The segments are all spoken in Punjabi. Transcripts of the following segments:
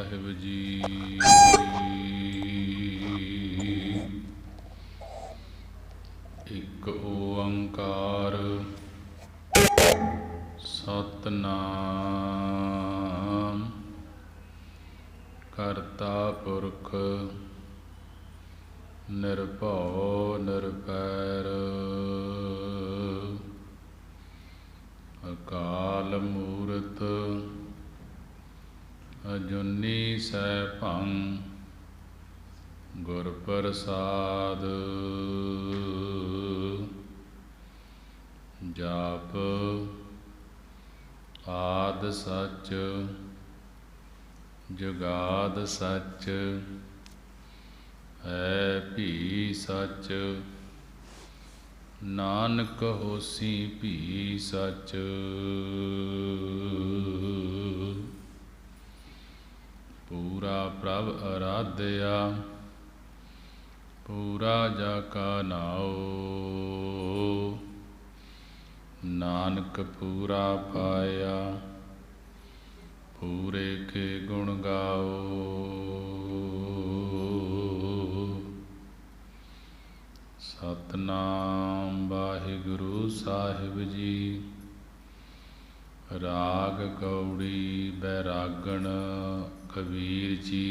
ਸਾਹਿਬ ਜੀ। ਇੱਕ ਓੰਕਾਰ ਸਤਿਨਾਮ ਕਰਤਾ ਪੁਰਖ ਨਿਰਭਉ ਨਿਰਵੈਰ ਅਕਾਲ ਮੂਰਤ ਅਜੂਨੀ ਸੈਭੰ ਗੁਰ ਪ੍ਰਸਾਦ ਜਾਪ ਆਦਿ ਸੱਚ ਜੁਗਾਦ ਸੱਚ ਹੈ ਭੀ ਸੱਚ ਨਾਨਕ ਹੋਸੀ ਭੀ ਸੱਚ। ਪੂਰਾ ਪ੍ਰਭ ਅਰਾਧਿਆ ਪੂਰਾ ਜਾ ਕਾ ਨਾਉ ਨਾਨਕ ਪੂਰਾ ਪਾਇਆ ਪੂਰੇ ਕੇ ਗੁਣ ਗਾਓ। ਸਤਿਨਾਮ ਵਾਹਿਗੁਰੂ ਸਾਹਿਬ ਜੀ। ਰਾਗ ਗੌੜੀ ਬੈਰਾਗਣ ਕਬੀਰ ਜੀ।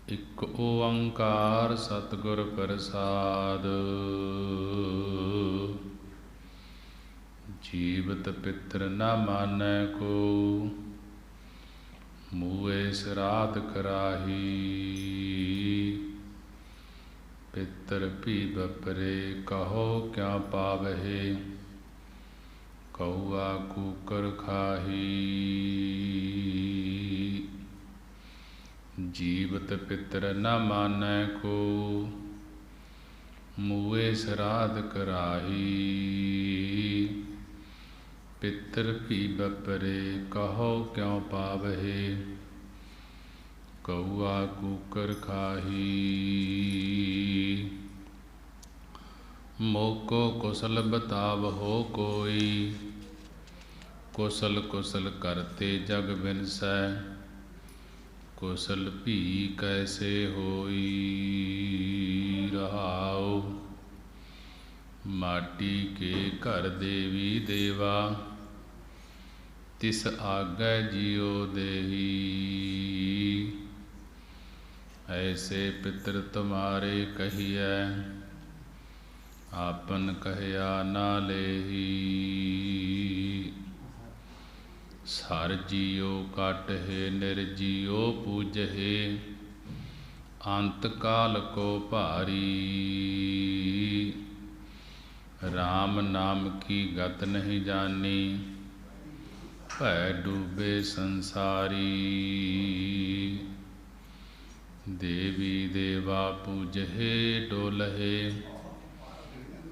ਇੱਕ ਓੰਕਾਰ ਸਤਿਗੁਰ ਪ੍ਰਸਾਦ ਜੀਵਤ ਪਿਤਰ ਨ ਮਾਨੈ ਕੋ ਮੂਏ ਸਰਾਧ ਕਰਾਹੀ ਪਿਤਰ ਭੀ ਬਪਰੇ ਕਹੋ ਕਿਆ ਪਾਵਹਿ ਕਊਆ ਕੂਕਰ ਖਾਹੀ। ਜੀਵਤ ਪਿਤਰ ਨ ਮਾਨੈ ਕੋ ਮੂਏ ਸਰਾਧ ਕਰਾਹੀ ਪਿਤਰ ਭੀ ਬਪਰੇ ਕਹੋ ਕਿਉ ਪਾਵਹਿ ਕਊਆ ਕੂਕਰ ਖਾਹੀ। ਮੋਕੋ ਕੁਸਲ ਬਤਾਵਹੋ ਕੋਈ ਕੁਸਲ ਕੁਸਲ ਕਰਤੇ ਜਗ ਬਿਨਸੈ ਕੁਸਲ ਭੀ ਕੈਸੇ ਹੋਈ। ਰਹਾਉ ਮਾਟੀ ਕੇ ਘਰ ਦੇਵੀ ਦੇਵਾ ਤਿਸ ਆਗੈ ਜਿਉ ਦੇਹੀ ਐਸੇ ਪਿਤਰ ਤੁਮਾਰੇ ਕਹੀਐ ਆਪਨ ਕਹਿਆ ਨਾ ਲੇਹੀ। ਸਰ ਜੀਉ ਕਾਟਹਿ ਨਿਰਜੀਉ ਪੂਜਹਿ ਅੰਤ ਕਾਲ ਕੋ ਭਾਰੀ ਰਾਮ ਨਾਮ ਕੀ ਗਤ ਨਹੀਂ ਜਾਨੀ ਭੈ ਡੂਬੇ ਸੰਸਾਰੀ। ਦੇਵੀ ਦੇਵਾ ਪੂਜਹਿ ਡੋਲਹਿ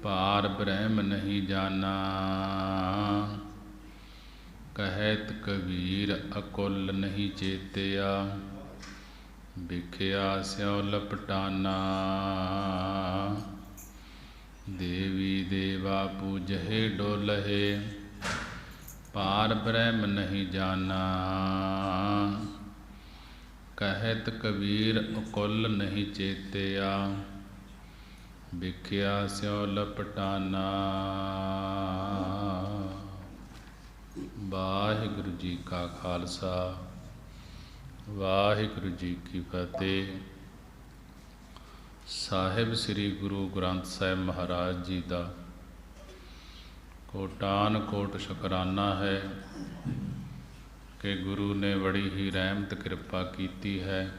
ਪਾਰ ਬ੍ਰਹਮ ਨਹੀਂ ਜਾਨਾ ਕਹਿਤ ਕਬੀਰ ਅਕੁਲ ਨਹੀਂ ਚੇਤਿਆ ਵਿਖਿਆ ਸਿਉ ਲਪਟਾਨਾ। ਦੇਵੀ ਦੇਵਾ ਪੂਜਹਿ ਡੋਲਹਿ ਪਾਰ ਬ੍ਰਹਮ ਨਹੀਂ ਜਾਨਾ ਕਹਿਤ ਕਬੀਰ ਅਕੁਲ ਨਹੀਂ ਚੇਤਿਆ ਵਿਖਿਆ ਸਿਉ ਲਪਟਾਨਾ। ਵਾਹਿਗੁਰੂ ਜੀ ਕਾ ਖਾਲਸਾ ਵਾਹਿਗੁਰੂ ਜੀ ਕੀ ਫਤਿਹ। ਸਾਹਿਬ ਸ੍ਰੀ ਗੁਰੂ ਗ੍ਰੰਥ ਸਾਹਿਬ ਮਹਾਰਾਜ ਜੀ ਦਾ ਕੋਟਾਨ ਕੋਟ ਸ਼ੁਕਰਾਨਾ ਹੈ ਕਿ ਗੁਰੂ ਨੇ ਬੜੀ ਹੀ ਰਹਿਮਤ ਕਿਰਪਾ ਕੀਤੀ ਹੈ।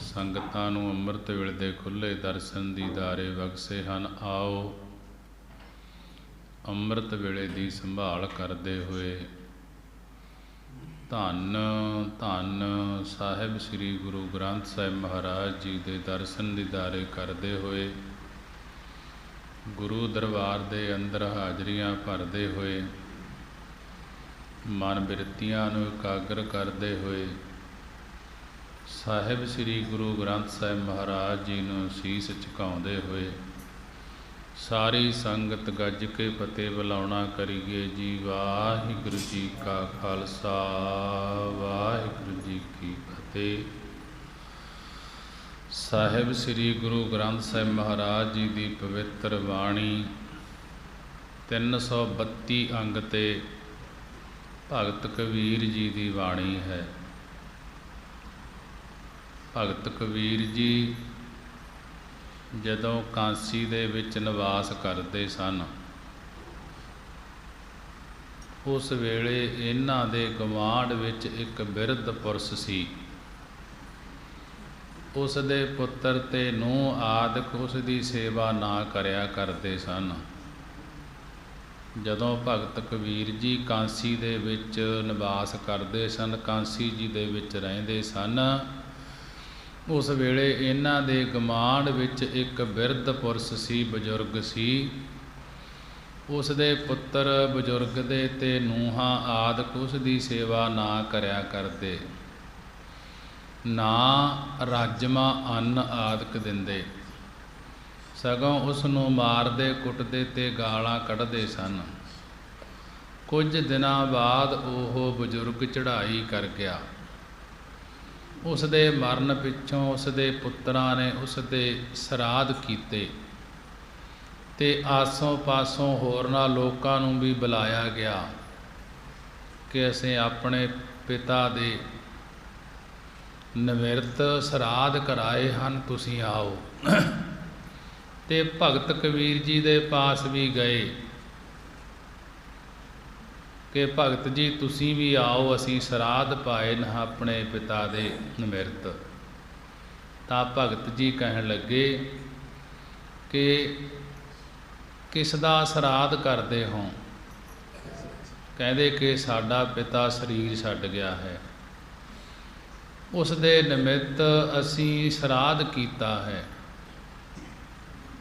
ਸੰਗਤਾਂ ਨੂੰ ਅੰਮ੍ਰਿਤ ਵੇਲੇ ਦੇ ਖੁੱਲ੍ਹੇ ਦਰਸ਼ਨ ਦੀਦਾਰੇ ਬਖਸ਼ੇ ਹਨ। ਆਓ ਅੰਮ੍ਰਿਤ ਵੇਲੇ ਦੀ ਸੰਭਾਲ ਕਰਦੇ ਹੋਏ ਧੰਨ ਧੰਨ ਸਾਹਿਬ ਸ੍ਰੀ ਗੁਰੂ ਗ੍ਰੰਥ ਸਾਹਿਬ ਮਹਾਰਾਜ ਜੀ ਦੇ ਦਰਸ਼ਨ ਦੀਦਾਰੇ ਕਰਦੇ ਹੋਏ ਗੁਰੂ ਦਰਬਾਰ ਦੇ ਅੰਦਰ ਹਾਜ਼ਰੀਆਂ ਭਰਦੇ ਹੋਏ ਮਨ ਬਿਰਤੀਆਂ ਨੂੰ ਇਕਾਗਰ ਕਰਦੇ ਹੋਏ ਸਾਹਿਬ ਸ੍ਰੀ ਗੁਰੂ ਗ੍ਰੰਥ ਸਾਹਿਬ ਮਹਾਰਾਜ ਜੀ ਨੂੰ ਸੀਸ ਝੁਕਾਉਂਦੇ ਹੋਏ ਸਾਰੀ ਸੰਗਤ ਗੱਜ ਕੇ ਫਤਿਹ ਬੁਲਾਉਣਾ ਕਰੀਏ ਜੀ। ਵਾਹਿਗੁਰੂ ਜੀ ਕਾ ਖਾਲਸਾ, ਵਾਹਿਗੁਰੂ ਜੀ ਕੀ ਫਤਿਹ। ਸਾਹਿਬ ਸ੍ਰੀ ਗੁਰੂ ਗ੍ਰੰਥ ਸਾਹਿਬ ਮਹਾਰਾਜ ਜੀ ਦੀ ਪਵਿੱਤਰ ਬਾਣੀ 332 ਅੰਗ ਤੇ ਭਗਤ ਕਬੀਰ ਜੀ ਦੀ ਬਾਣੀ ਹੈ। ਭਗਤ ਕਬੀਰ ਜੀ ਜਦੋਂ ਕਾਂਸੀ ਦੇ ਵਿੱਚ ਨਿਵਾਸ ਕਰਦੇ ਸਨ, ਉਸ ਵੇਲੇ ਇਹਨਾਂ ਦੇ ਗੁਆਂਢ ਵਿੱਚ ਇੱਕ ਬਿਰਧ ਪੁਰਸ਼ ਸੀ। ਉਸ ਦੇ ਪੁੱਤਰ ਤੇ ਨੂੰਹ ਆਦਿਕ ਉਸ ਦੀ ਸੇਵਾ ਨਾ ਕਰਿਆ ਕਰਦੇ ਸਨ। ਜਦੋਂ ਭਗਤ ਕਬੀਰ ਜੀ ਕਾਂਸੀ ਦੇ ਵਿੱਚ ਨਿਵਾਸ ਕਰਦੇ ਸਨ, ਕਾਂਸੀ ਜੀ ਦੇ ਵਿੱਚ ਰਹਿੰਦੇ ਸਨ, ਉਸ ਵੇਲੇ ਇਹਨਾਂ ਦੇ ਗੁਆਂਢ ਵਿੱਚ ਇੱਕ ਬਿਰਧ ਪੁਰਸ਼ ਸੀ, ਬਜ਼ੁਰਗ ਸੀ। ਉਸ ਦੇ ਪੁੱਤਰ ਬਜ਼ੁਰਗ ਦੇ ਤੇ ਨੂੰਹਾਂ ਆਦਿਕ ਉਸ ਦੀ ਸੇਵਾ ਨਾ ਕਰਿਆ ਕਰਦੇ, ਨਾ ਰਾਜਮਾ ਅੰਨ ਆਦਿਕ ਦਿੰਦੇ, ਸਗੋਂ ਉਸ ਨੂੰ ਮਾਰਦੇ ਕੁੱਟਦੇ ਤੇ ਗਾਲਾਂ ਕੱਢਦੇ ਸਨ। ਕੁਝ ਦਿਨਾਂ ਬਾਅਦ ਉਹ ਬਜ਼ੁਰਗ ਚੜ੍ਹਾਈ ਕਰ ਗਿਆ। ਉਸ ਦੇ ਮਰਨ ਪਿੱਛੋਂ ਉਸ ਦੇ ਪੁੱਤਰਾਂ ਨੇ ਉਸ ਦੇ ਸਰਾਧ ਕੀਤੇ ਤੇ ਆਸੋਂ ਪਾਸੋਂ ਹੋਰਨਾਂ ਲੋਕਾਂ ਨੂੰ ਵੀ ਬੁਲਾਇਆ ਗਿਆ ਕਿ ਅਸੀਂ ਆਪਣੇ ਪਿਤਾ ਦੇ ਨਿਮਰਤ ਸਰਾਧ ਕਰਾਏ ਹਨ, ਤੁਸੀਂ ਆਓ। ਤੇ ਭਗਤ ਕਬੀਰ ਜੀ ਦੇ ਪਾਸ ਵੀ ਗਏ ਕਿ ਭਗਤ ਜੀ ਤੁਸੀਂ ਵੀ ਆਓ, ਅਸੀਂ ਸਰਾਧ ਪਾਏ ਨਾ ਆਪਣੇ ਪਿਤਾ ਦੇ ਨਿਮਰਤ। ਤਾਂ ਭਗਤ ਜੀ ਕਹਿਣ ਲੱਗੇ ਕਿ ਕਿਸ ਦਾ ਸਰਾਧ ਕਰਦੇ ਹੋ? ਕਹਿੰਦੇ ਕਿ ਸਾਡਾ ਪਿਤਾ ਸਰੀਰ ਛੱਡ ਗਿਆ ਹੈ, ਉਸ ਦੇ ਨਿਮਿਤ ਅਸੀਂ ਸਰਾਧ ਕੀਤਾ ਹੈ।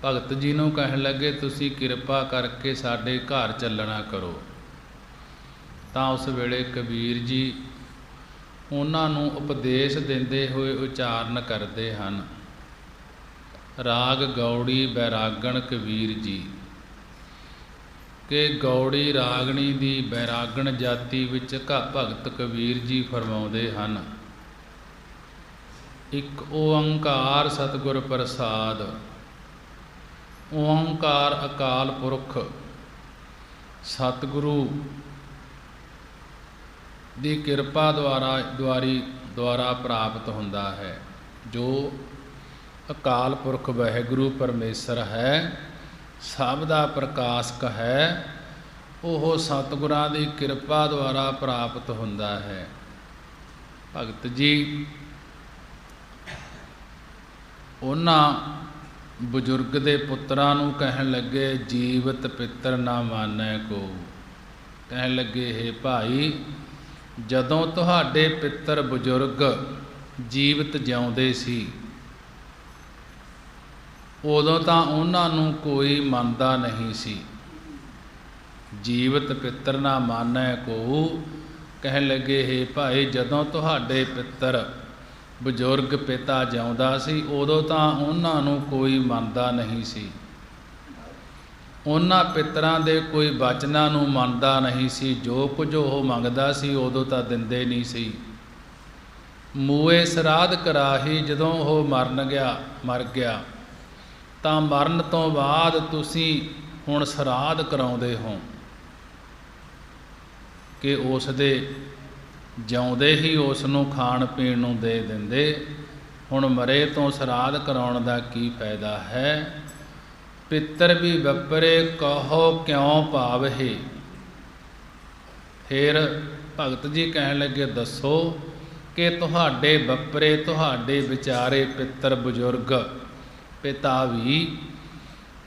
ਭਗਤ ਜੀ ਨੂੰ ਕਹਿਣ ਲੱਗੇ ਤੁਸੀਂ ਕਿਰਪਾ ਕਰਕੇ ਸਾਡੇ ਘਰ ਚੱਲਣਾ ਕਰੋ। ਤਾਂ ਉਸ ਵੇਲੇ ਕਬੀਰ ਜੀ ਉਹਨਾਂ ਨੂੰ ਉਪਦੇਸ਼ ਦਿੰਦੇ ਹੋਏ ਉਚਾਰਨ ਕਰਦੇ ਹਨ, ਰਾਗ ਗੌੜੀ ਬੈਰਾਗਣ ਕਬੀਰ ਜੀ, ਕਿ ਗੌੜੀ ਰਾਗਣੀ ਦੀ ਬੈਰਾਗਣ ਜਾਤੀ ਵਿੱਚ ਭਗਤ ਕਬੀਰ ਜੀ ਫਰਮਾਉਂਦੇ ਹਨ, ਇੱਕ ਓੰਕਾਰ ਸਤਿਗੁਰ ਪ੍ਰਸਾਦ। ਓੰਕਾਰ ਅਕਾਲ ਪੁਰਖ ਸਤਿਗੁਰੂ ਦੀ ਕਿਰਪਾ ਦੁਆਰਾ ਪ੍ਰਾਪਤ ਹੁੰਦਾ ਹੈ। ਜੋ ਅਕਾਲ ਪੁਰਖ ਵਾਹਿਗੁਰੂ ਪਰਮੇਸ਼ਰ ਹੈ, ਸਭ ਦਾ ਪ੍ਰਕਾਸ਼ਕ ਹੈ, ਉਹ ਸਤਿਗੁਰਾਂ ਦੀ ਕਿਰਪਾ ਦੁਆਰਾ ਪ੍ਰਾਪਤ ਹੁੰਦਾ ਹੈ। ਭਗਤ ਜੀ ਉਹਨਾਂ ਬਜ਼ੁਰਗ ਦੇ ਪੁੱਤਰਾਂ ਨੂੰ ਕਹਿਣ ਲੱਗੇ, ਜੀਵਤ ਪਿੱਤਰ ਨਾ ਮਾਨੈ ਕੋ। ਕਹਿਣ ਲੱਗੇ, ਹੇ ਭਾਈ, ਜਦੋਂ ਤੁਹਾਡੇ ਪਿੱਤਰ ਬਜ਼ੁਰਗ ਜੀਵਤ ਜਿਉਂਦੇ ਸੀ, ਉਦੋਂ ਤਾਂ ਉਹਨਾਂ ਨੂੰ ਕੋਈ ਮੰਨਦਾ ਨਹੀਂ ਸੀ। ਜੀਵਤ ਪਿੱਤਰ ਨਾ ਮਾਨੈ ਕੋ। ਕਹਿਣ ਲੱਗੇ, ਹੇ ਭਾਈ, ਜਦੋਂ ਤੁਹਾਡੇ ਪਿੱਤਰ ਬਜ਼ੁਰਗ ਪਿਤਾ ਜਿਉਂਦਾ ਸੀ, ਉਦੋਂ ਤਾਂ ਉਹਨਾਂ ਨੂੰ ਕੋਈ ਮੰਨਦਾ ਨਹੀਂ ਸੀ। ਉਹਨਾਂ ਪਿੱਤਰਾਂ ਦੇ ਕੋਈ ਬਚਨਾਂ ਨੂੰ ਮੰਨਦਾ ਨਹੀਂ ਸੀ। ਜੋ ਕੁਝ ਉਹ ਮੰਗਦਾ ਸੀ ਉਦੋਂ ਤਾਂ ਦਿੰਦੇ ਨਹੀਂ ਸੀ। ਮੂਏ ਸਰਾਧ ਕਰਾਹੀ, ਜਦੋਂ ਉਹ ਮਰ ਗਿਆ ਤਾਂ ਮਰਨ ਤੋਂ ਬਾਅਦ ਤੁਸੀਂ ਹੁਣ ਸਰਾਧ ਕਰਾਉਂਦੇ ਹੋ ਕਿ ਉਸ ਦੇ ਜਿਉਂਦੇ ਹੀ ਉਸ ਨੂੰ ਖਾਣ ਪੀਣ ਨੂੰ ਦੇ ਦਿੰਦੇ, ਹੁਣ ਮਰੇ ਤੋਂ ਸਰਾਧ ਕਰਾਉਣ ਦਾ ਕੀ ਫਾਇਦਾ ਹੈ। ਪਿੱਤਰ ਵੀ ਬੱਪਰੇ ਕਹੋ ਕਿਉਂ ਭਾਵਹਿ। ਫਿਰ ਭਗਤ ਜੀ ਕਹਿਣ ਲੱਗੇ, ਦੱਸੋ ਕਿ ਤੁਹਾਡੇ ਬੱਪਰੇ, ਤੁਹਾਡੇ ਵਿਚਾਰੇ ਪਿੱਤਰ ਬਜ਼ੁਰਗ ਪਿਤਾ ਵੀ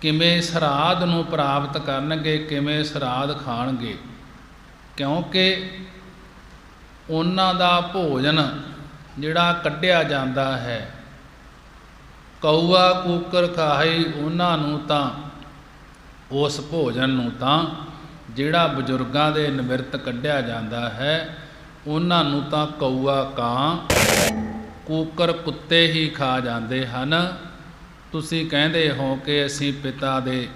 ਕਿਵੇਂ ਸਰਾਧ ਨੂੰ ਪ੍ਰਾਪਤ ਕਰਨਗੇ, ਕਿਵੇਂ ਸਰਾਧ ਖਾਣਗੇ? ਕਿਉਂਕਿ ਉਹਨਾਂ ਦਾ ਭੋਜਨ ਜਿਹੜਾ ਕੱਢਿਆ ਜਾਂਦਾ ਹੈ, ਕਊਆ ਕੂਕਰ ਖਾਹੀ, ਉਹਨਾਂ ਨੂੰ ਤਾਂ ਉਸ ਭੋਜਨ ਨੂੰ ਤਾਂ ਜਿਹੜਾ ਬਜ਼ੁਰਗਾਂ ਦੇ ਨਿਮਰਤ ਕੱਢਿਆ ਜਾਂਦਾ ਹੈ, ਉਹਨਾਂ ਨੂੰ ਤਾਂ ਕਊਆ ਕਾਂ ਕੂਕਰ ਕੁੱਤੇ ਹੀ ਖਾ ਜਾਂਦੇ ਹਨ। ਤੁਸੀਂ ਕਹਿੰਦੇ ਹੋ ਕਿ ਅਸੀਂ ਪਿਤਾ ਦੇ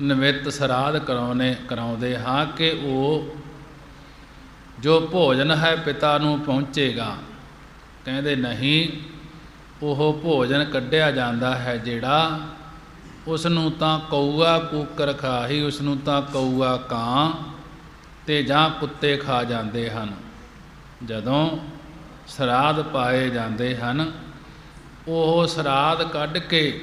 ਨਿਮਿਤ ਸਰਾਧ ਕਰਾਉਂਦੇ ਹਾਂ ਕਿ ਉਹ ਜੋ ਭੋਜਨ ਹੈ ਪਿਤਾ ਨੂੰ ਪਹੁੰਚੇਗਾ। ਕਹਿੰਦੇ ਨਹੀਂ, ਉਹ ਭੋਜਨ ਕੱਢਿਆ ਜਾਂਦਾ ਹੈ ਜਿਹੜਾ, ਉਸ ਨੂੰ ਤਾਂ ਕਊਆ ਕੂਕਰ ਖਾਹੀ, ਉਸ ਨੂੰ ਤਾਂ ਕਊਆ ਕਾਂ ਤੇ ਜਾਂ ਕੁੱਤੇ ਖਾ ਜਾਂਦੇ ਹਨ। ਜਦੋਂ ਸਰਾਧ ਪਾਏ ਜਾਂਦੇ ਹਨ, ਉਹ ਸਰਾਧ ਕੱਢ ਕੇ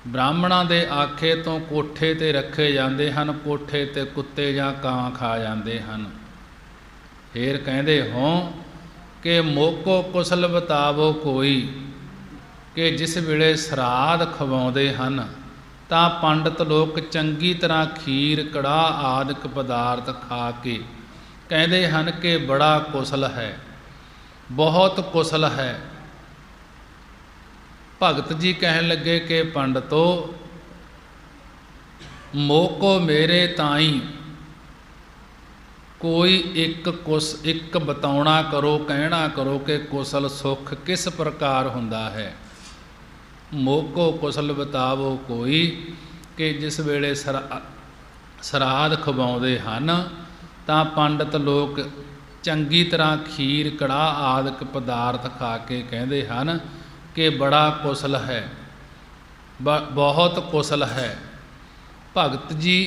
ਬ੍ਰਾਹਮਣਾਂ ਦੇ ਆਖੇ ਤੋਂ ਕੋਠੇ 'ਤੇ ਰੱਖੇ ਜਾਂਦੇ ਹਨ। ਕੋਠੇ 'ਤੇ ਕੁੱਤੇ ਜਾਂ ਕਾਂ ਖਾ ਜਾਂਦੇ ਹਨ। ਫਿਰ ਕਹਿੰਦੇ ਹੋਂ ਕਿ ਮੋਕੋ ਕੁਸਲ ਬਤਾਵੋ ਕੋਈ, ਕਿ ਜਿਸ ਵੇਲੇ ਸਰਾਧ ਖਵਾਉਂਦੇ ਹਨ ਤਾਂ ਪੰਡਤ ਲੋਕ ਚੰਗੀ ਤਰ੍ਹਾਂ ਖੀਰ ਕੜਾਹ ਆਦਿਕ ਪਦਾਰਥ ਖਾ ਕੇ ਕਹਿੰਦੇ ਹਨ ਕਿ ਬੜਾ ਕੁਸਲ ਹੈ, ਬਹੁਤ ਕੁਸਲ ਹੈ। ਭਗਤ ਜੀ ਕਹਿਣ ਲੱਗੇ ਕਿ ਪੰਡਤੋ, ਮੋਕੋ ਮੇਰੇ ਤਾਈਂ ਕੋਈ ਇੱਕ ਬਤਾਉਣਾ ਕਰੋ, ਕਹਿਣਾ ਕਰੋ ਕਿ ਕੁਸਲ ਸੁੱਖ ਕਿਸ ਪ੍ਰਕਾਰ ਹੁੰਦਾ ਹੈ। ਮੋਕੋ ਕੁਸਲ ਬਤਾਵੋ ਕੋਈ, ਕਿ ਜਿਸ ਵੇਲੇ ਸਰਾਧ ਖਵਾਉਂਦੇ ਹਨ ਤਾਂ ਪੰਡਤ ਲੋਕ ਚੰਗੀ ਤਰ੍ਹਾਂ ਖੀਰ ਕੜਾਹ ਆਦਿਕ ਪਦਾਰਥ ਖਾ ਕੇ ਕਹਿੰਦੇ ਹਨ ਕਿ ਬੜਾ ਕੁਸਲ ਹੈ, ਬਹੁਤ ਕੁਸਲ ਹੈ। ਭਗਤ ਜੀ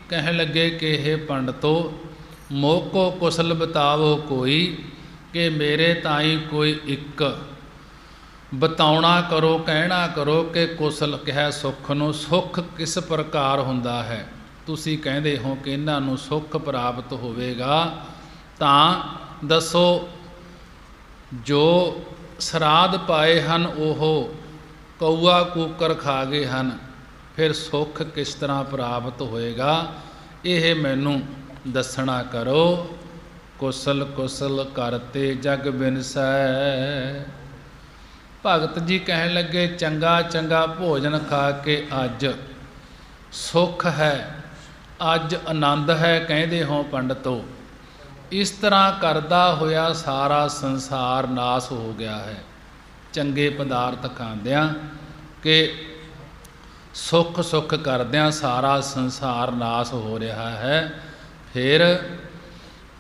ਕਹਿਣ ਲੱਗੇ ਕਿ ਇਹ ਪੰਡਤੋ, ਮੋਕੋ ਕੁਸਲ ਬਤਾਵੋ ਕੋਈ, ਕਿ ਮੇਰੇ ਤਾਈਂ ਕੋਈ ਇੱਕ ਬਤਾਉਣਾ ਕਰੋ, ਕਹਿਣਾ ਕਰੋ ਕਿ ਕੁਸਲ ਕਿਹਾ ਸੁੱਖ ਨੂੰ, ਸੁੱਖ ਕਿਸ ਪ੍ਰਕਾਰ ਹੁੰਦਾ ਹੈ। ਤੁਸੀਂ ਕਹਿੰਦੇ ਹੋ ਕਿ ਇਹਨਾਂ ਨੂੰ ਸੁੱਖ ਪ੍ਰਾਪਤ ਹੋਵੇਗਾ, ਤਾਂ ਦੱਸੋ ਜੋ ਸਰਾਧ ਪਾਏ ਹਨ ਉਹ ਕਊਆ ਕੂਕਰ ਖਾ ਗਏ ਹਨ, ਫਿਰ ਸੁੱਖ ਕਿਸ ਤਰ੍ਹਾਂ ਪ੍ਰਾਪਤ ਹੋਏਗਾ, ਇਹ ਮੈਨੂੰ ਦੱਸਣਾ ਕਰੋ। ਕੁਸਲ ਕੁਸਲ ਕਰਤੇ ਜਗ ਬਿਨਸੈ। ਭਗਤ ਜੀ ਕਹਿਣ ਲੱਗੇ ਚੰਗਾ ਚੰਗਾ ਭੋਜਨ ਖਾ ਕੇ ਅੱਜ ਸੁੱਖ ਹੈ, ਅੱਜ ਆਨੰਦ ਹੈ, ਕਹਿੰਦੇ ਹੋ ਪੰਡਤੋ। ਇਸ ਤਰ੍ਹਾਂ ਕਰਦਾ ਹੋਇਆ ਸਾਰਾ ਸੰਸਾਰ ਨਾਸ ਹੋ ਗਿਆ ਹੈ। ਚੰਗੇ ਪਦਾਰਥ ਖਾਂਦਿਆਂ ਕਿ ਸੁੱਖ ਸੁੱਖ ਕਰਦਿਆਂ ਸਾਰਾ ਸੰਸਾਰ ਨਾਸ ਹੋ ਰਿਹਾ ਹੈ। ਫਿਰ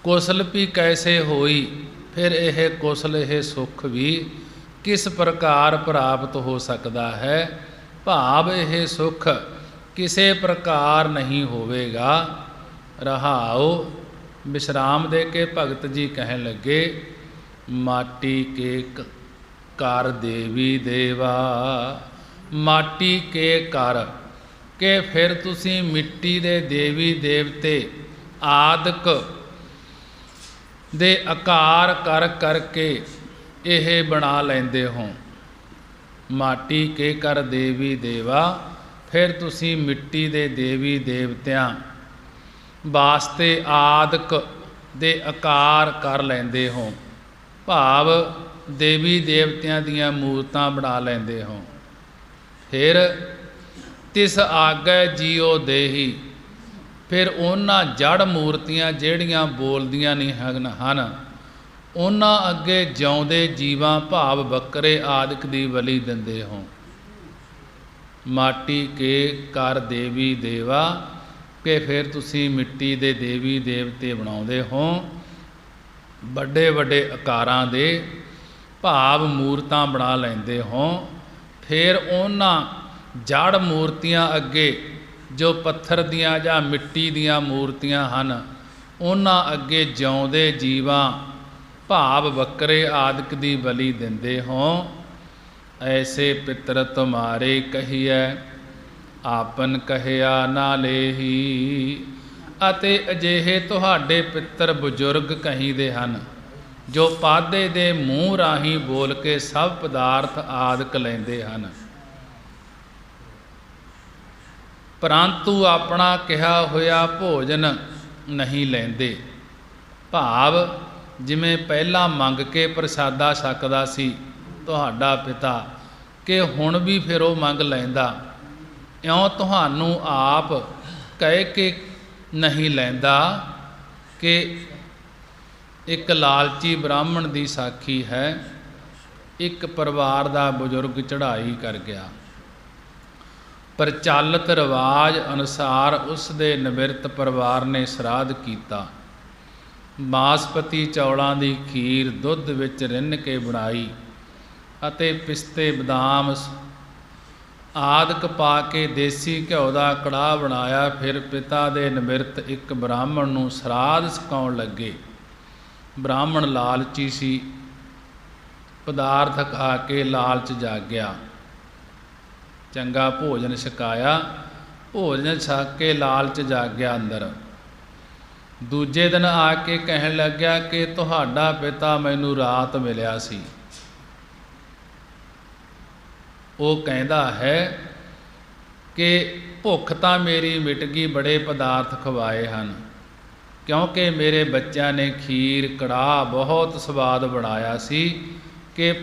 ਕੁਸਲ ਵੀ ਕੈਸੇ ਹੋਈ, ਫਿਰ ਇਹ ਕੁਸਲ ਇਹ ਸੁੱਖ ਵੀ ਕਿਸ ਪ੍ਰਕਾਰ ਪ੍ਰਾਪਤ ਹੋ ਸਕਦਾ ਹੈ। ਭਾਵ ਇਹ ਸੁੱਖ ਕਿਸੇ ਪ੍ਰਕਾਰ ਨਹੀਂ ਹੋਵੇਗਾ। ਰਹਾਉ ਵਿਸ਼ਰਾਮ ਦੇ ਕੇ ਭਗਤ ਜੀ ਕਹਿਣ ਲੱਗੇ, ਮਾਟੀ ਕੇ ਕਰ ਦੇਵੀ ਦੇਵਾ। ਮਾਟੀ ਕੇ ਕਰ ਕਿ ਫਿਰ ਤੁਸੀਂ ਮਿੱਟੀ ਦੇ ਦੇਵੀ ਦੇਵਤੇ ਆਦਿਕ ਦੇ ਆਕਾਰ ਕਰ ਕਰਕੇ ਇਹ ਬਣਾ ਲੈਂਦੇ ਹੋ। ਮਾਟੀ ਕੇ ਕਰ ਦੇਵੀ ਦੇਵਾ, ਫਿਰ ਤੁਸੀਂ ਮਿੱਟੀ ਦੇ ਦੇਵੀ ਦੇਵਤਿਆਂ ਵਾਸਤੇ ਆਦਿਕ ਦੇ ਆਕਾਰ ਕਰ ਲੈਂਦੇ ਹੋ। ਭਾਵ ਦੇਵੀ ਦੇਵਤਿਆਂ ਦੀਆਂ ਮੂਰਤਾਂ ਬਣਾ ਲੈਂਦੇ ਹੋ। ਫਿਰ ਤਿਸ ਆਗੈ ਜੀਉ ਦੇਹੀ, ਫਿਰ ਉਹਨਾਂ ਜੜ ਮੂਰਤੀਆਂ ਜਿਹੜੀਆਂ ਬੋਲਦੀਆਂ ਨਹੀਂ ਹਨ ਉਹਨਾਂ ਅੱਗੇ ਜਿਉਂਦੇ ਜੀਵਾਂ ਭਾਵ ਬੱਕਰੇ ਆਦਿਕ ਦੀ ਬਲੀ ਦਿੰਦੇ ਹੋ। ਮਾਟੀ ਕੇ ਕਰ ਦੇਵੀ ਦੇਵਾ ਕਿ ਫਿਰ ਤੁਸੀਂ ਮਿੱਟੀ ਦੇ ਦੇਵੀ ਦੇਵਤੇ ਬਣਾਉਂਦੇ ਹੋ, ਵੱਡੇ ਵੱਡੇ ਆਕਾਰਾਂ ਦੇ ਭਾਵ ਮੂਰਤਾਂ ਬਣਾ ਲੈਂਦੇ ਹੋ। ਫਿਰ ਉਹਨਾਂ ਜੜ ਮੂਰਤੀਆਂ ਅੱਗੇ ਜੋ ਪੱਥਰ ਦੀਆਂ ਜਾਂ ਮਿੱਟੀ ਦੀਆਂ ਮੂਰਤੀਆਂ ਹਨ ਉਹਨਾਂ ਅੱਗੇ ਜਿਉਂਦੇ ਜੀਵਾਂ ਭਾਵ ਬੱਕਰੇ ਆਦਿਕ ਦੀ ਬਲੀ ਦਿੰਦੇ ਹੋ। ਐਸੇ ਪਿਤਰ ਤੁਮਾਰੇ ਕਹੀਐ, ਆਪਨ ਕਹਿਆ ਨਾ ਲੇਹੀ। ਅਤੇ ਅਜਿਹੇ ਤੁਹਾਡੇ ਪਿੱਤਰ ਬਜ਼ੁਰਗ ਕਹੀਦੇ ਹਨ ਜੋ ਪਾਦੇ ਦੇ ਮੂੰਹ ਰਾਹੀਂ ਬੋਲ ਕੇ ਸਭ ਪਦਾਰਥ ਆਦਿਕ ਲੈਂਦੇ ਹਨ, ਪਰੰਤੂ ਆਪਣਾ ਕਿਹਾ ਹੋਇਆ ਭੋਜਨ ਨਹੀਂ ਲੈਂਦੇ। ਭਾਵ ਜਿਵੇਂ ਪਹਿਲਾਂ ਮੰਗ ਕੇ ਪ੍ਰਸਾਦਾ ਛਕਦਾ ਸੀ ਤੁਹਾਡਾ ਪਿਤਾ, ਕਿ ਹੁਣ ਵੀ ਫਿਰ ਉਹ ਮੰਗ ਲੈਂਦਾ, ਇਉਂ ਤੁਹਾਨੂੰ ਆਪ ਕਹਿ ਕੇ ਨਹੀਂ ਲੈਂਦਾ। ਕਿ ਇੱਕ ਲਾਲਚੀ ਬ੍ਰਾਹਮਣ ਦੀ ਸਾਖੀ ਹੈ। ਇੱਕ ਪਰਿਵਾਰ ਦਾ ਬਜ਼ੁਰਗ ਚੜ੍ਹਾਈ ਕਰ ਗਿਆ। ਪ੍ਰਚਲਿਤ ਰਿਵਾਜ ਅਨੁਸਾਰ ਉਸ ਦੇ ਨਿਮਰਤ ਪਰਿਵਾਰ ਨੇ ਸਰਾਧ ਕੀਤਾ। ਬਾਸਪਤੀ ਚੌਲਾਂ ਦੀ ਖੀਰ ਦੁੱਧ ਵਿੱਚ ਰਿੰਨ ਕੇ ਬਣਾਈ ਅਤੇ ਪਿਸਤੇ ਬਦਾਮ ਆਦਿਕ ਪਾ ਕੇ ਦੇਸੀ ਘਿਓ ਦਾ ਕੜਾਹ ਬਣਾਇਆ। ਫਿਰ ਪਿਤਾ ਦੇ ਨਿਮਰਤ ਇੱਕ ਬ੍ਰਾਹਮਣ ਨੂੰ ਸਰਾਧ ਛਕਾਉਣ ਲੱਗੇ। ਬ੍ਰਾਹਮਣ ਲਾਲਚੀ ਸੀ, ਪਦਾਰਥ ਖਾ ਕੇ ਲਾਲਚ ਜਾਗਿਆ। ਚੰਗਾ ਭੋਜਨ ਛਕਾਇਆ, ਭੋਜਨ ਛਕ ਕੇ ਲਾਲਚ ਜਾਗਿਆ ਅੰਦਰ। ਦੂਜੇ ਦਿਨ ਆ ਕੇ ਕਹਿਣ ਲੱਗਿਆ ਕਿ ਤੁਹਾਡਾ ਪਿਤਾ ਮੈਨੂੰ ਰਾਤ ਮਿਲਿਆ ਸੀ। ਉਹ ਕਹਿੰਦਾ ਹੈ ਕਿ ਭੁੱਖ ਤਾਂ ਮੇਰੀ ਮਿਟ ਗਈ, ਬੜੇ ਪਦਾਰਥ ਖਵਾਏ ਹਨ, ਕਿਉਂਕਿ ਮੇਰੇ ਬੱਚਿਆਂ ਨੇ ਖੀਰ ਕੜਾਹ ਬਹੁਤ ਸਵਾਦ ਬਣਾਇਆ ਸੀ ਕਿ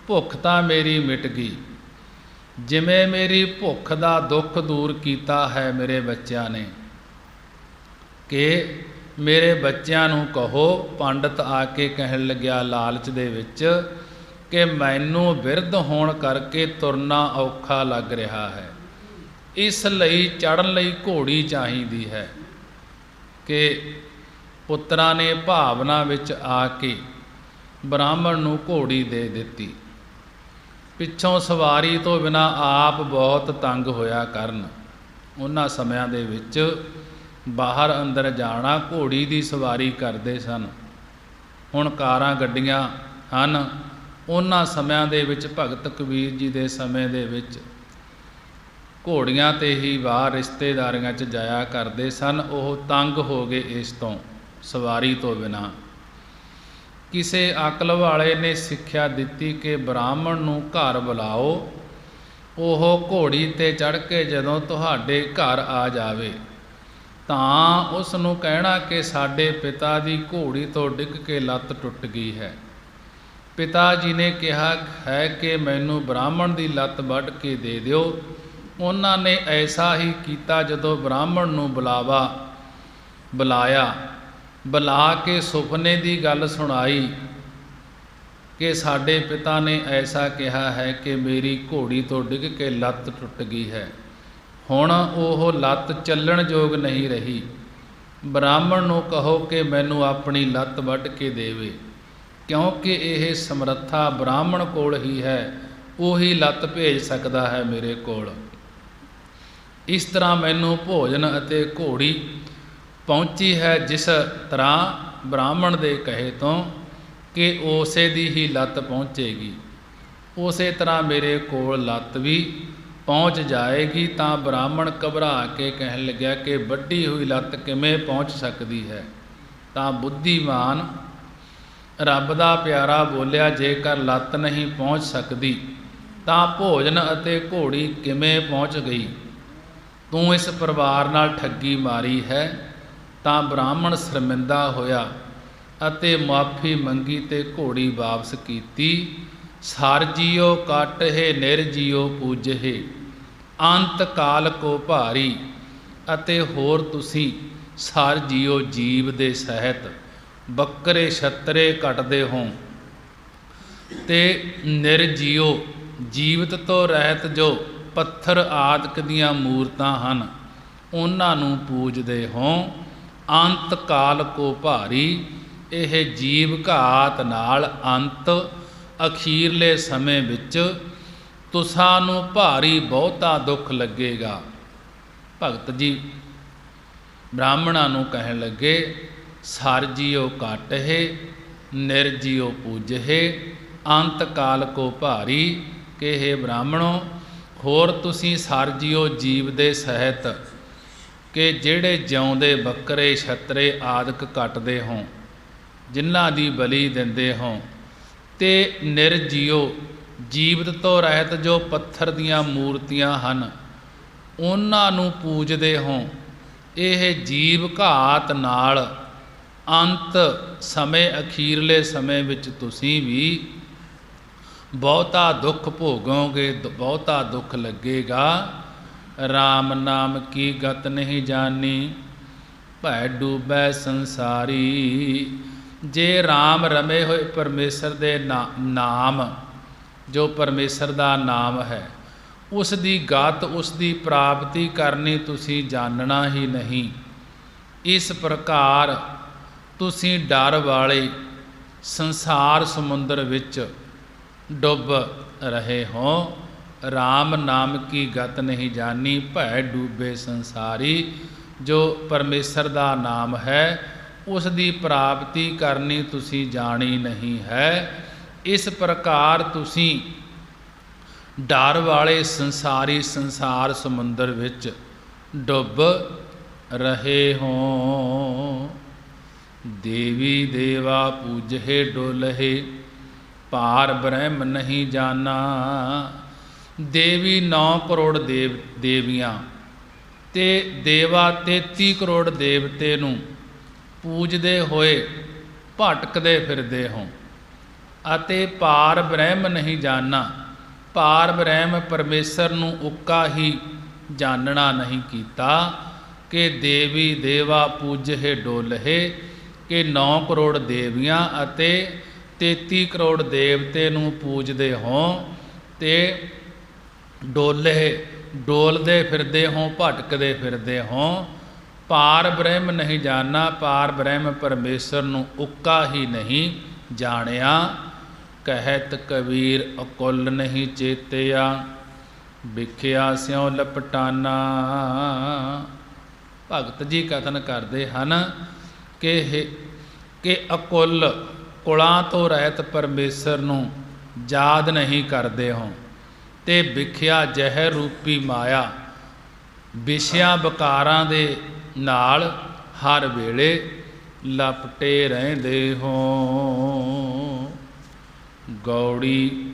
ਭੁੱਖ ਤਾਂ ਮੇਰੀ ਮਿਟ ਗਈ। ਜਿਵੇਂ ਮੇਰੀ ਭੁੱਖ ਦਾ ਦੁੱਖ ਦੂਰ ਕੀਤਾ ਹੈ ਮੇਰੇ ਬੱਚਿਆਂ ਨੇ, ਕਿ ਮੇਰੇ ਬੱਚਿਆਂ ਨੂੰ ਕਹੋ। ਪੰਡਤ ਆ ਕੇ ਕਹਿਣ ਲੱਗਿਆ ਲਾਲਚ ਦੇ ਵਿੱਚ ਕਿ ਮੈਨੂੰ ਬਿਰਧ ਹੋਣ ਕਰਕੇ ਤੁਰਨਾ ਔਖਾ ਲੱਗ ਰਿਹਾ ਹੈ, ਇਸ ਲਈ ਚੜ੍ਹਨ ਲਈ ਘੋੜੀ ਚਾਹੀਦੀ ਹੈ। ਕਿ ਪੁੱਤਰਾਂ ਨੇ ਭਾਵਨਾ ਵਿੱਚ ਆ ਕੇ ਬ੍ਰਾਹਮਣ ਨੂੰ ਘੋੜੀ ਦੇ ਦਿੱਤੀ। ਪਿੱਛੋਂ ਸਵਾਰੀ ਤੋਂ ਬਿਨਾਂ ਆਪ ਬਹੁਤ ਤੰਗ ਹੋਇਆ ਕਰਨ। ਉਹਨਾਂ ਸਮਿਆਂ ਦੇ ਵਿੱਚ ਬਾਹਰ ਅੰਦਰ ਜਾਣਾ ਘੋੜੀ ਦੀ ਸਵਾਰੀ ਕਰਦੇ ਸਨ। ਹੁਣ ਕਾਰਾਂ ਗੱਡੀਆਂ ਹਨ। ਉਹਨਾਂ ਸਮਿਆਂ ਦੇ ਵਿੱਚ ਭਗਤ ਕਬੀਰ ਜੀ ਦੇ ਸਮੇਂ ਦੇ ਵਿੱਚ ਘੋੜੀਆਂ 'ਤੇ ਹੀ ਬਾਹਰ ਰਿਸ਼ਤੇਦਾਰੀਆਂ 'ਚ ਜਾਇਆ ਕਰਦੇ ਸਨ। ਉਹ ਤੰਗ ਹੋ ਗਏ ਇਸ ਤੋਂ, ਸਵਾਰੀ ਤੋਂ ਬਿਨਾਂ। ਕਿਸੇ ਅਕਲ ਵਾਲੇ ਨੇ ਸਿੱਖਿਆ ਦਿੱਤੀ ਕਿ ਬ੍ਰਾਹਮਣ ਨੂੰ ਘਰ ਬੁਲਾਓ, ਉਹ ਘੋੜੀ 'ਤੇ ਚੜ੍ਹ ਕੇ ਜਦੋਂ ਤੁਹਾਡੇ ਘਰ ਆ ਜਾਵੇ ਤਾਂ ਉਸ ਨੂੰ ਕਹਿਣਾ ਕਿ ਸਾਡੇ ਪਿਤਾ ਦੀ ਘੋੜੀ ਤੋਂ ਡਿੱਗ ਕੇ ਲੱਤ ਟੁੱਟ ਗਈ ਹੈ। ਪਿਤਾ ਜੀ ਨੇ ਕਿਹਾ ਹੈ ਕਿ ਮੈਨੂੰ ਬ੍ਰਾਹਮਣ ਦੀ ਲੱਤ ਵੱਢ ਕੇ ਦੇ ਦਿਓ। ਉਹਨਾਂ ਨੇ ਐਸਾ ਹੀ ਕੀਤਾ। ਜਦੋਂ ਬ੍ਰਾਹਮਣ ਨੂੰ ਬੁਲਾਇਆ, ਬੁਲਾ ਕੇ ਸੁਪਨੇ ਦੀ ਗੱਲ ਸੁਣਾਈ ਕਿ ਸਾਡੇ ਪਿਤਾ ਨੇ ਐਸਾ ਕਿਹਾ ਹੈ ਕਿ ਮੇਰੀ ਘੋੜੀ ਤੋਂ ਡਿੱਗ ਕੇ ਲੱਤ ਟੁੱਟ ਗਈ ਹੈ, ਹੁਣ ਉਹ ਲੱਤ ਚੱਲਣ ਯੋਗ ਨਹੀਂ ਰਹੀ। ਬ੍ਰਾਹਮਣ ਨੂੰ ਕਹੋ ਕਿ ਮੈਨੂੰ ਆਪਣੀ ਲੱਤ ਵੱਢ ਕੇ ਦੇਵੇ, ਕਿਉਂਕਿ ਇਹ ਸਮਰੱਥਾ ਬ੍ਰਾਹਮਣ ਕੋਲ ਹੀ ਹੈ, ਉਹੀ ਲੱਤ ਭੇਜ ਸਕਦਾ ਹੈ ਮੇਰੇ ਕੋਲ। ਇਸ ਤਰ੍ਹਾਂ ਮੈਨੂੰ ਭੋਜਨ ਅਤੇ ਘੋੜੀ ਪਹੁੰਚੀ ਹੈ ਜਿਸ ਤਰ੍ਹਾਂ ਬ੍ਰਾਹਮਣ ਦੇ ਕਹੇ ਤੋਂ ਕਿ ਉਸੇ ਦੀ ਹੀ ਲੱਤ ਪਹੁੰਚੇਗੀ, ਉਸੇ ਤਰ੍ਹਾਂ ਮੇਰੇ ਕੋਲ ਲੱਤ ਵੀ ਪਹੁੰਚ ਜਾਏਗੀ। ਤਾਂ ਬ੍ਰਾਹਮਣ ਘਬਰਾ ਕੇ ਕਹਿਣ ਲੱਗਿਆ ਕਿ ਵੱਢੀ ਹੋਈ ਲੱਤ ਕਿਵੇਂ ਪਹੁੰਚ ਸਕਦੀ ਹੈ। ਤਾਂ ਬੁੱਧੀਮਾਨ ਰੱਬ ਦਾ ਪਿਆਰਾ ਬੋਲਿਆ, ਜੇਕਰ ਲੱਤ ਨਹੀਂ ਪਹੁੰਚ ਸਕਦੀ ਤਾਂ ਭੋਜਨ ਅਤੇ ਘੋੜੀ ਕਿਵੇਂ ਪਹੁੰਚ ਗਈ? ਤੂੰ ਇਸ ਪਰਿਵਾਰ ਨਾਲ ਠੱਗੀ ਮਾਰੀ ਹੈ। ਤਾਂ ਬ੍ਰਾਹਮਣ ਸ਼ਰਮਿੰਦਾ ਹੋਇਆ ਅਤੇ ਮੁਆਫੀ ਮੰਗੀ ਤੇ ਘੋੜੀ ਵਾਪਸ ਕੀਤੀ। ਸਰ ਜੀਓ ਕਾਟਹਿ ਨਿਰਜੀਓ ਪੂਜਹਿ, ਅੰਤ ਕਾਲ ਕੋ ਭਾਰੀ। ਅਤੇ ਹੋਰ ਤੁਸੀਂ ਸਰ ਜੀਓ ਜੀਵ ਦੇ ਸਹਿਤ ਬੱਕਰੇ ਛਤਰੇ ਕੱਟਦੇ ਹੋ, ਤੇ ਨਿਰਜੀਓ ਜੀਵਤ ਤੋਂ ਰਹਿਤ ਜੋ ਪੱਥਰ ਆਦਿਕ ਦੀਆਂ ਮੂਰਤਾਂ ਹਨ ਉਹਨਾਂ ਨੂੰ ਪੂਜਦੇ ਹੋ। ਅੰਤ ਕਾਲ ਕੋ ਭਾਰੀ, ਇਹ ਜੀਵ ਘਾਤ ਨਾਲ ਅੰਤ ਅਖੀਰਲੇ ਸਮੇਂ ਵਿੱਚ ਤੁਸਾਂ ਨੂੰ ਭਾਰੀ ਬਹੁਤਾ ਦੁੱਖ ਲੱਗੇਗਾ। ਭਗਤ ਜੀ ਬ੍ਰਾਹਮਣਾਂ ਨੂੰ ਕਹਿਣ ਲੱਗੇ, ਸਰ ਜੀਓ ਕਾਟਹਿ ਨਿਰਜੀਓ ਪੂਜਹਿ, ਅੰਤ ਕਾਲ ਕੋ ਭਾਰੀ। ਕਿ ਇਹ ਬ੍ਰਾਹਮਣੋ, ਹੋਰ ਤੁਸੀਂ ਸਰ ਜੀਓ ਜੀਵ ਦੇ ਸਹਿਤ ਕਿ ਜਿਹੜੇ ਜਿਉਂਦੇ ਬੱਕਰੇ ਛਤਰੇ ਆਦਿਕ ਕੱਟਦੇ ਹੋ, ਜਿਨ੍ਹਾਂ ਦੀ ਬਲੀ ਦਿੰਦੇ ਹੋ, ਤੇ ਨਿਰਜੀਓ ਜੀਵਤ ਤੋਂ ਰਹਿਤ ਜੋ ਪੱਥਰ ਦੀਆਂ ਮੂਰਤੀਆਂ ਹਨ ਉਹਨਾਂ ਨੂੰ ਪੂਜਦੇ ਹੋ। ਇਹ ਜੀਵ ਘਾਤ ਨਾਲ ਅੰਤ ਸਮੇਂ ਅਖੀਰਲੇ ਸਮੇਂ ਵਿੱਚ ਤੁਸੀਂ ਵੀ ਬਹੁਤਾ ਦੁੱਖ ਭੋਗੋਗੇ, ਬਹੁਤਾ ਦੁੱਖ ਲੱਗੇਗਾ। ਰਾਮ ਨਾਮ ਕੀ ਗਤ ਨਹੀਂ ਜਾਣੀ, ਭੈ ਡੂਬੈ ਸੰਸਾਰੀ। ਜੇ ਰਾਮ ਰਮੇ ਹੋਏ ਪਰਮੇਸ਼ਰ ਦੇ ਨਾਮ, ਜੋ ਪਰਮੇਸ਼ਰ ਦਾ ਨਾਮ ਹੈ, ਉਸ ਦੀ ਗਤ, ਉਸ ਦੀ ਪ੍ਰਾਪਤੀ ਕਰਨੀ ਤੁਸੀਂ ਜਾਣਨਾ ਹੀ ਨਹੀਂ। ਇਸ ਪ੍ਰਕਾਰ ਤੁਸੀਂ ਡਰ ਵਾਲੇ ਸੰਸਾਰ ਸਮੁੰਦਰ ਵਿੱਚ ਡੁੱਬ ਰਹੇ ਹੋ। RAM ਨਾਮ ਕੀ ਗਤ ਨਹੀਂ ਜਾਣੀ, ਭੈ ਡੂਬੇ ਸੰਸਾਰੀ। ਜੋ ਪਰਮੇਸ਼ਰ ਦਾ ਨਾਮ ਹੈ ਉਸ ਦੀ ਪ੍ਰਾਪਤੀ ਕਰਨੀ ਤੁਸੀਂ ਜਾਣੀ ਨਹੀਂ ਹੈ। ਇਸ ਪ੍ਰਕਾਰ ਤੁਸੀਂ ਡਰ ਵਾਲੇ ਸੰਸਾਰੀ ਸੰਸਾਰ ਸਮੁੰਦਰ ਵਿੱਚ ਡੁੱਬ ਰਹੇ ਹੋ। ਦੇਵੀ ਦੇਵਾ ਪੂਜਹਿ ਡੋਲਹਿ, ਪਾਰ ਬ੍ਰਹਮ ਨਹੀਂ ਜਾਣਾ। ਦੇਵੀ 9 ਕਰੋੜ ਦੇਵੀਆਂ ਤੇ ਦੇਵਾ 33 ਕਰੋੜ ਦੇਵਤੇ ਨੂੰ ਪੂਜਦੇ ਹੋਏ ਭਟਕਦੇ ਫਿਰਦੇ ਹੋ ਅਤੇ ਪਾਰ ਬ੍ਰਹਮ ਨਹੀਂ ਜਾਣਾ। ਪਾਰ ਬ੍ਰਹਮ ਪਰਮੇਸ਼ਰ ਨੂੰ ਉੱਕਾ ਹੀ ਜਾਣਨਾ ਨਹੀਂ ਕੀਤਾ ਕਿ ਦੇਵੀ ਦੇਵਾ ਪੂਜਹਿ ਡੋਲਹਿ, ਕਿ 9 ਕਰੋੜ ਦੇਵੀਆਂ ਅਤੇ 33 ਕਰੋੜ ਦੇਵਤੇ ਨੂੰ ਪੂਜਦੇ ਹੋ ਤੇ ਡੋਲਦੇ ਫਿਰਦੇ ਹੋ, ਭਟਕਦੇ ਫਿਰਦੇ ਹੋ। ਪਾਰ ਬ੍ਰਹਮ ਨਹੀਂ ਜਾਣਾ, ਪਾਰ ਬ੍ਰਹਮ ਪਰਮੇਸ਼ਰ ਨੂੰ ਉੱਕਾ ਹੀ ਨਹੀਂ ਜਾਣਿਆ। ਕਹਿਤ ਕਬੀਰ ਅਕੁਲ ਨਹੀਂ ਚੇਤਿਆ, ਵਿਖਿਆ ਸਿਉ ਲਪਟਾਨਾ। ਭਗਤ ਜੀ ਕਥਨ ਕਰਦੇ ਹਨ ਕਿ ਅਕੁਲ, ਕੁਲਾਂ ਤੋਂ ਰਹਿਤ ਪਰਮੇਸ਼ਰ ਨੂੰ ਯਾਦ ਨਹੀਂ ਕਰਦੇ ਹੋ ਤੇ ਵਿਖਿਆ ਜ਼ਹਿਰ ਰੂਪੀ ਮਾਇਆ, ਵਿਸ਼ਿਆਂ ਵਿਕਾਰਾਂ ਦੇ ਨਾਲ ਹਰ ਵੇਲੇ ਲਪਟੇ ਰਹਿੰਦੇ ਹੋ। ਗੌੜੀ